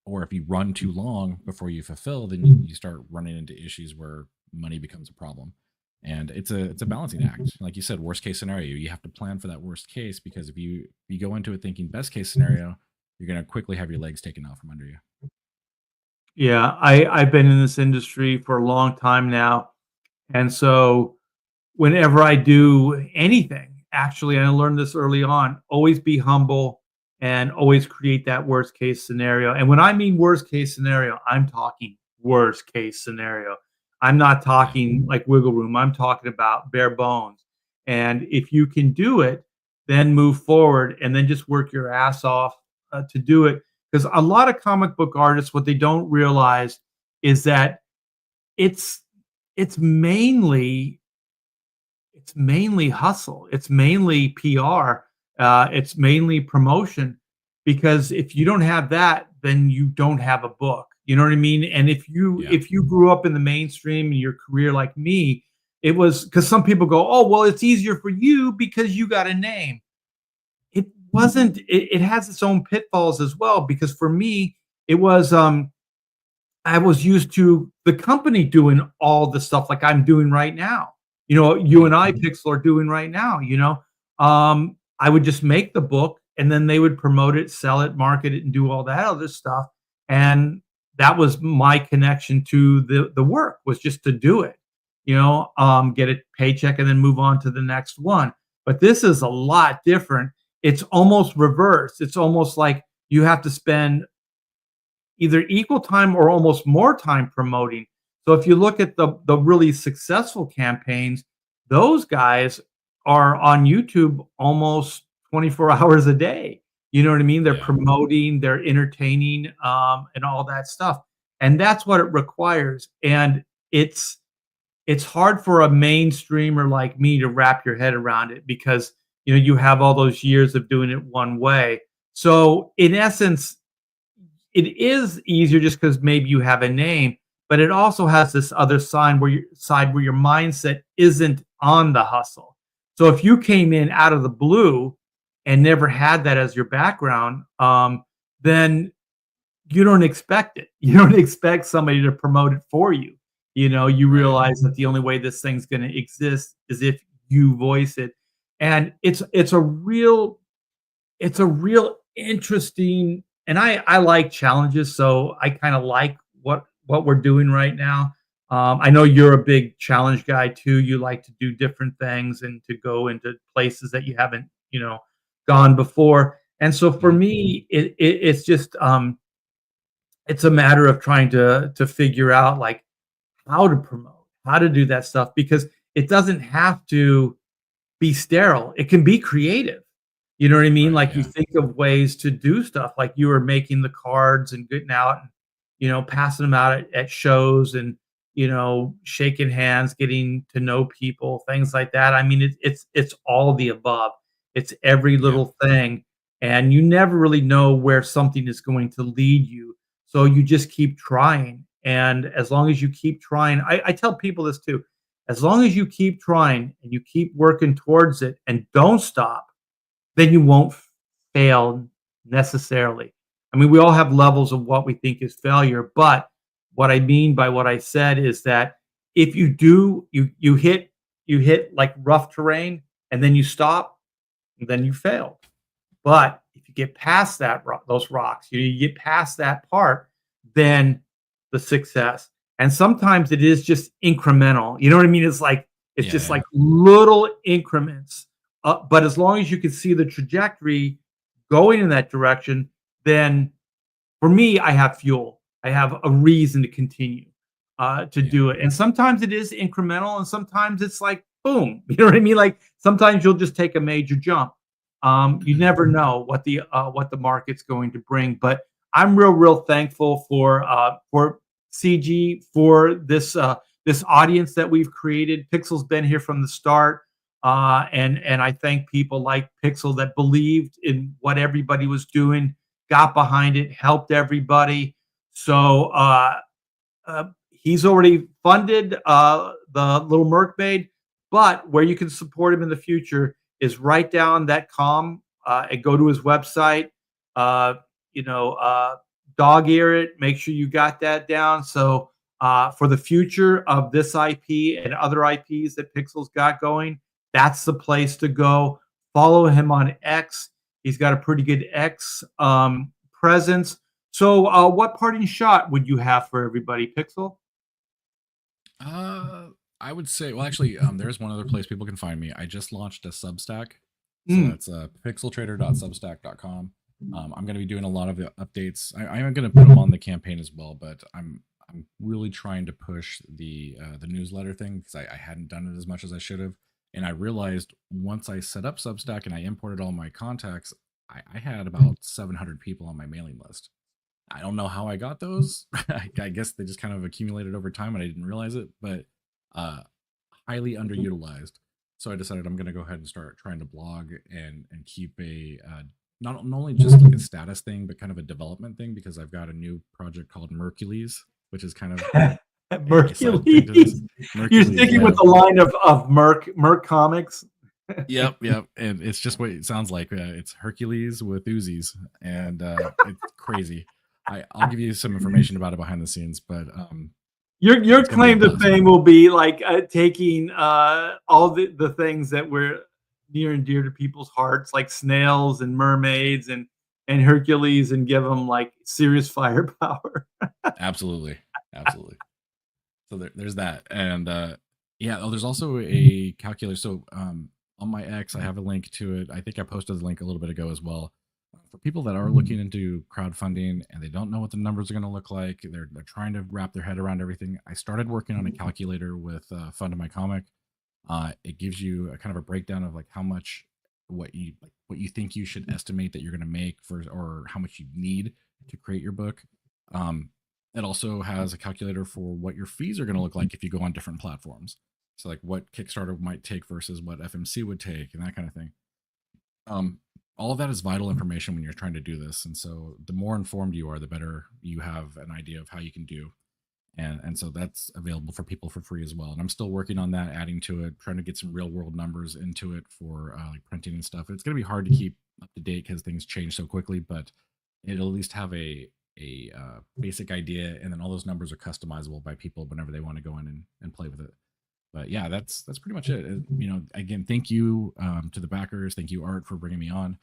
or if you run too long before you fulfill, then you start running into issues where money becomes a problem. And it's a balancing act. Like you said, worst case scenario, you have to plan for that worst case, because if you go into it thinking best case scenario, you're going to quickly have your legs taken out from under you. Yeah, I've been in this industry for a long time now, and so whenever I do anything, actually, and I learned this early on, always be humble and always create that worst case scenario. And when I mean worst case scenario, I'm talking worst case scenario. I'm not Yeah. talking like wiggle room. I'm talking about bare bones. And if you can do it, then move forward and then just work your ass off to do it. Because a lot of comic book artists, what they don't realize is that it's it's mainly it's mainly hustle. It's mainly PR. It's mainly promotion. Because if you don't have that, then you don't have a book. You know what I mean? And Yeah. if you grew up in the mainstream in your career like me, it was because some people go, oh well, it's easier for you because you got a name. It wasn't. It has its own pitfalls as well. Because for me, it was I was used to the company doing all the stuff like I'm doing right now. You Mhm. and I, Pixel, are doing right now. I would just make the book, and then they would promote it, sell it, market it, and do all that other stuff. And that was my connection to the work, was just to do it. Get a paycheck and then move on to the next one. But this is a lot different. It's almost reverse. It's almost like you have to spend either equal time or almost more time promoting. So if you look at the really successful campaigns, those guys are on YouTube almost 24 hours a day. You know what I mean? They're Yeah. promoting, they're entertaining, and all that stuff. And that's what it requires. And it's hard for a mainstreamer like me to wrap your head around it, because you have all those years of doing it one way. So in essence, it is easier just because maybe you have a name, but it also has this other side where your mindset isn't on the hustle. So if you came in out of the blue and never had that as your background, then you don't expect it. You don't expect somebody to promote it for you. You Right. realize that the only way this thing's going to exist is if you voice it, and it's a real interesting, and I like challenges, so I kind of like what we're doing right now. I know you're a big challenge guy too. You like to do different things and to go into places that you haven't gone before. And so for Mhm. me, it's just it's a matter of trying to figure out like how to promote, how to do that stuff because it doesn't have to be sterile. It can be creative. You know what I mean? Right. Like you Yeah. think of ways to do stuff like you were making the cards and getting out and, passing them out at shows and, shaking hands, getting to know people, things like that. I mean, it's all of the above. It's every Yeah. little thing. And you never really know where something is going to lead you. So you just keep trying. And as long as you keep trying, I tell people this too. As long as you keep trying and you keep working towards it and don't stop, then you won't fail necessarily. I mean, we all have levels of what we think is failure, but what I mean by what I said is that if you do, you hit like rough terrain and then you stop, then you failed. But if you get past those rocks, you get past that part, then the success. And sometimes it is just incremental. You know what I mean? It's Yeah. just Yeah. like little increments. But as long as you can see the trajectory going in that direction, then for me, I have fuel. I have a reason to continue to Yeah. do it. And sometimes it is incremental, and sometimes it's like boom. You know what I mean? Like sometimes you'll just take a major jump. You Mhm. never know what the market's going to bring. But I'm real thankful for CG for this audience that we've created. Pixel's been here from the start. And I thank people like Pixel that believed in what everybody was doing, got behind it, helped everybody. So he's already funded the Little Mermaid, but where you can support him in the future is write down that and go to his website. Uh, you know, dog ear it. Make sure you got that down. So for the future of this IP and other IPs that Pixel's got going, that's the place to go. Follow him on X. He's got a pretty good X presence. So, what parting shot would you have for everybody, Pixel? Uh, I would say, well, actually, there's one other place people can find me. I just launched a Substack, so Mm. that's pixeltrader.substack.com. I'm going to be doing a lot of the updates. I am going to put them on the campaign as well, but I'm really trying to push the newsletter thing because I hadn't done it as much as I should have, and I realized once I set up Substack and I imported all my contacts, I had about 700 people on my mailing list. I don't know how I got those. I guess they just kind of accumulated over time and I didn't realize it, but uh, highly underutilized. So I decided I'm going to go ahead and start trying to blog and keep a not only just like a status thing, but kind of a development thing because I've got a new project called Mercules, which is kind of a side thing to this. Mercules. You're Mercules, sticking with yeah. the line of Merc Comics. Yep, yep. And it's just what it sounds like. It's Hercules with Uzis, and it's crazy. I'll give you some information about it behind the scenes, but Your it's gonna be a claim to blast. fame will be like taking all the things that were near and dear to people's hearts, like snails and mermaids and Hercules, and give them like serious firepower. Absolutely, absolutely. So there's that, and yeah. Oh, there's also a calculator. So on my X, I have a link to it. I think I posted the link a little bit ago as well. For people that are looking into crowdfunding and they don't know what the numbers are going to look like, they're trying to wrap their head around everything. I started working on a calculator with Fund My Comic. It gives you a kind of a breakdown of like how much what you think you should estimate that you're going to make for or how much you need to create your book. Um, it also has a calculator for what your fees are going to look like if you go on different platforms. So like what Kickstarter might take versus what FMC would take and that kind of thing. Um, all of that is vital information when you're trying to do this. And so the more informed you are, the better you have an idea of how you can do. And so that's available for people for free as well. And I'm still working on that, adding to it, trying to get some real world numbers into it for like printing and stuff. It's going to be hard to keep up to date because things change so quickly, but it'll at least have a basic idea, and then all those numbers are customizable by people whenever they want to go in and play with it. But yeah, that's pretty much it. Again, thank you to the backers. Thank you, Art, for bringing me on.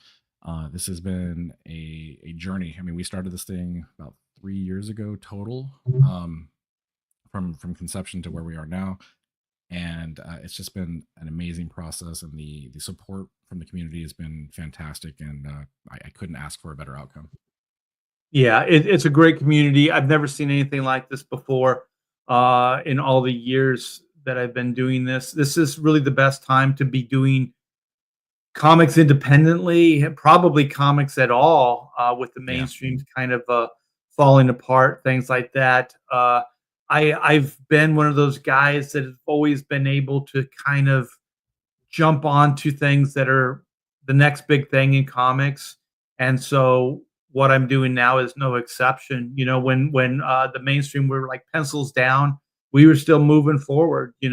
This has been a journey. I mean, we started this thing about 3 years ago total, from conception to where we are now. and it's just been an amazing process, and the support from the community has been fantastic, and I couldn't ask for a better outcome. Yeah, it's a great community. I've never seen anything like this before in all the years that I've been doing this. This is really the best time to be doing comics independently, probably comics at all, with the Yeah, mainstream kind of falling apart, things like that. I've been one of those guys that have always been able to kind of jump onto things that are the next big thing in comics. And so what I'm doing now is no exception. You know, when the mainstream were like pencils down, we were still moving forward. yep,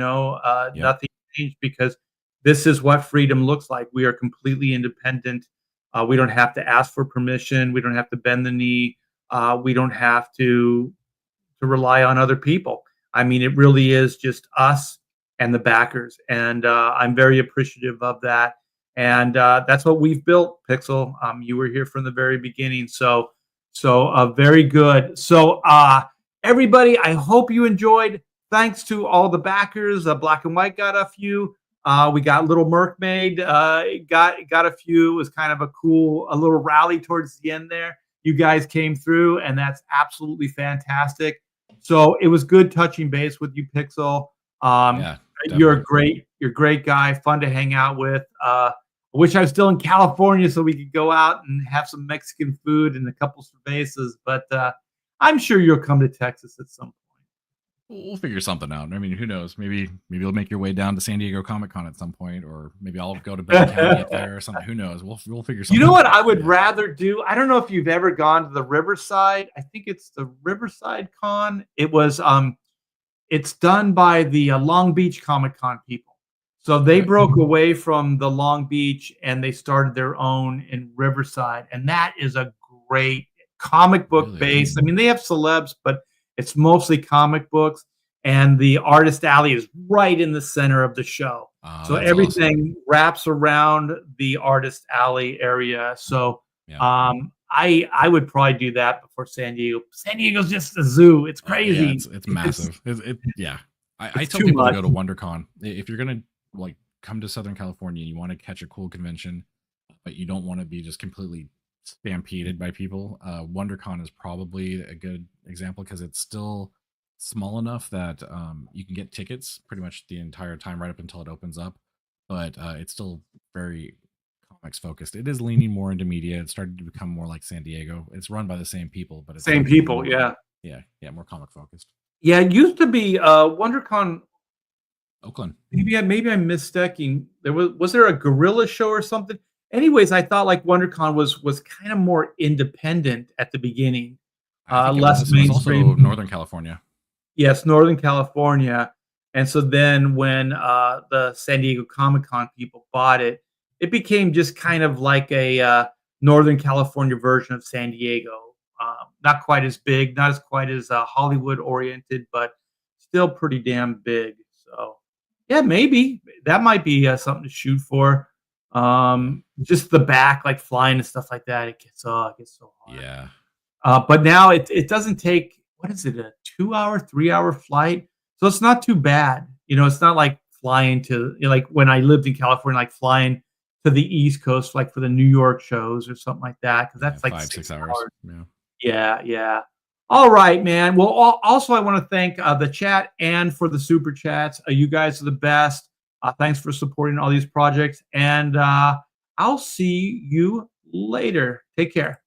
Nothing changed because this is what freedom looks like. We are completely independent. We don't have to ask for permission. We don't have to bend the knee. We don't have to rely on other people. I mean, it really is just us and the backers, and I'm very appreciative of that. And that's what we've built, Pixel. You were here from the very beginning, so very good. So everybody, I hope you enjoyed. Thanks to all the backers. Black and White got a few. We got Little Mermaid got a few. It was kind of a little rally towards the end there. You guys came through, and that's absolutely fantastic. So it was good touching base with you, Pixel. Um, yeah, you're a definitely. great guy, fun to hang out with. I wish I was still in California so we could go out and have some Mexican food and a couple cervezas, but I'm sure you'll come to Texas at some point. We'll figure something out. I mean, who knows? Maybe you'll make your way down to San Diego Comic Con at some point, or maybe I'll go to Bell County up there or something. Who knows? We'll figure You something know what out. I would Yeah. rather do? I don't know if you've ever gone to the Riverside. I think it's the Riverside Con. It's done by the Long Beach Comic Con people. So they Okay. broke away from the Long Beach and they started their own in Riverside. And that is a great comic book Really? base. I mean, they have celebs, but it's mostly comic books. And the artist alley is right in the center of the show. So That's awesome. everything wraps around the artist alley area. So Yeah. I would probably do that before San Diego. San Diego's just a zoo. It's Yeah, crazy. it's massive. Yeah. I It's tell too people to much. go to WonderCon if you're gonna like come to Southern California and you want to catch a cool convention, but you don't want to be just completely stampeded by people. WonderCon is probably a good example because it's still small enough that you can get tickets pretty much the entire time right up until it opens up, but it's still very comics focused. It is leaning more into media. It started to become more like San Diego. It's run by the same people, but it's Same definitely people, more, yeah. yeah, more comic focused. Yeah, it used to be WonderCon. Oakland. Maybe I'm mistaking. Was there a gorilla show or something? Anyways, I thought like WonderCon was kind of more independent at the beginning, I think it less was. It was also mainstream. Northern California. Yes, Northern California. And so then when the San Diego Comic Con people bought it, it became just kind of like a Northern California version of San Diego. Not quite as big, not as quite as Hollywood oriented, but still pretty damn big. So yeah, maybe that might be something to shoot for. Yeah. Just the back, like flying and stuff like that. It gets so hard. Yeah. But now it doesn't take, what is it, a 2 hour, 3 hour flight? So it's not too bad. It's not like flying to, like when I lived in California, like flying to the East Coast, like for the New York shows or something like that, because Yeah. that's like 5, 6 6 hours. hours. Yeah. Yeah, yeah. All right, man. Well, also I want to thank the chat and for the super chats. You guys are the best. Thanks for supporting all these projects, and I'll see you later. Take care.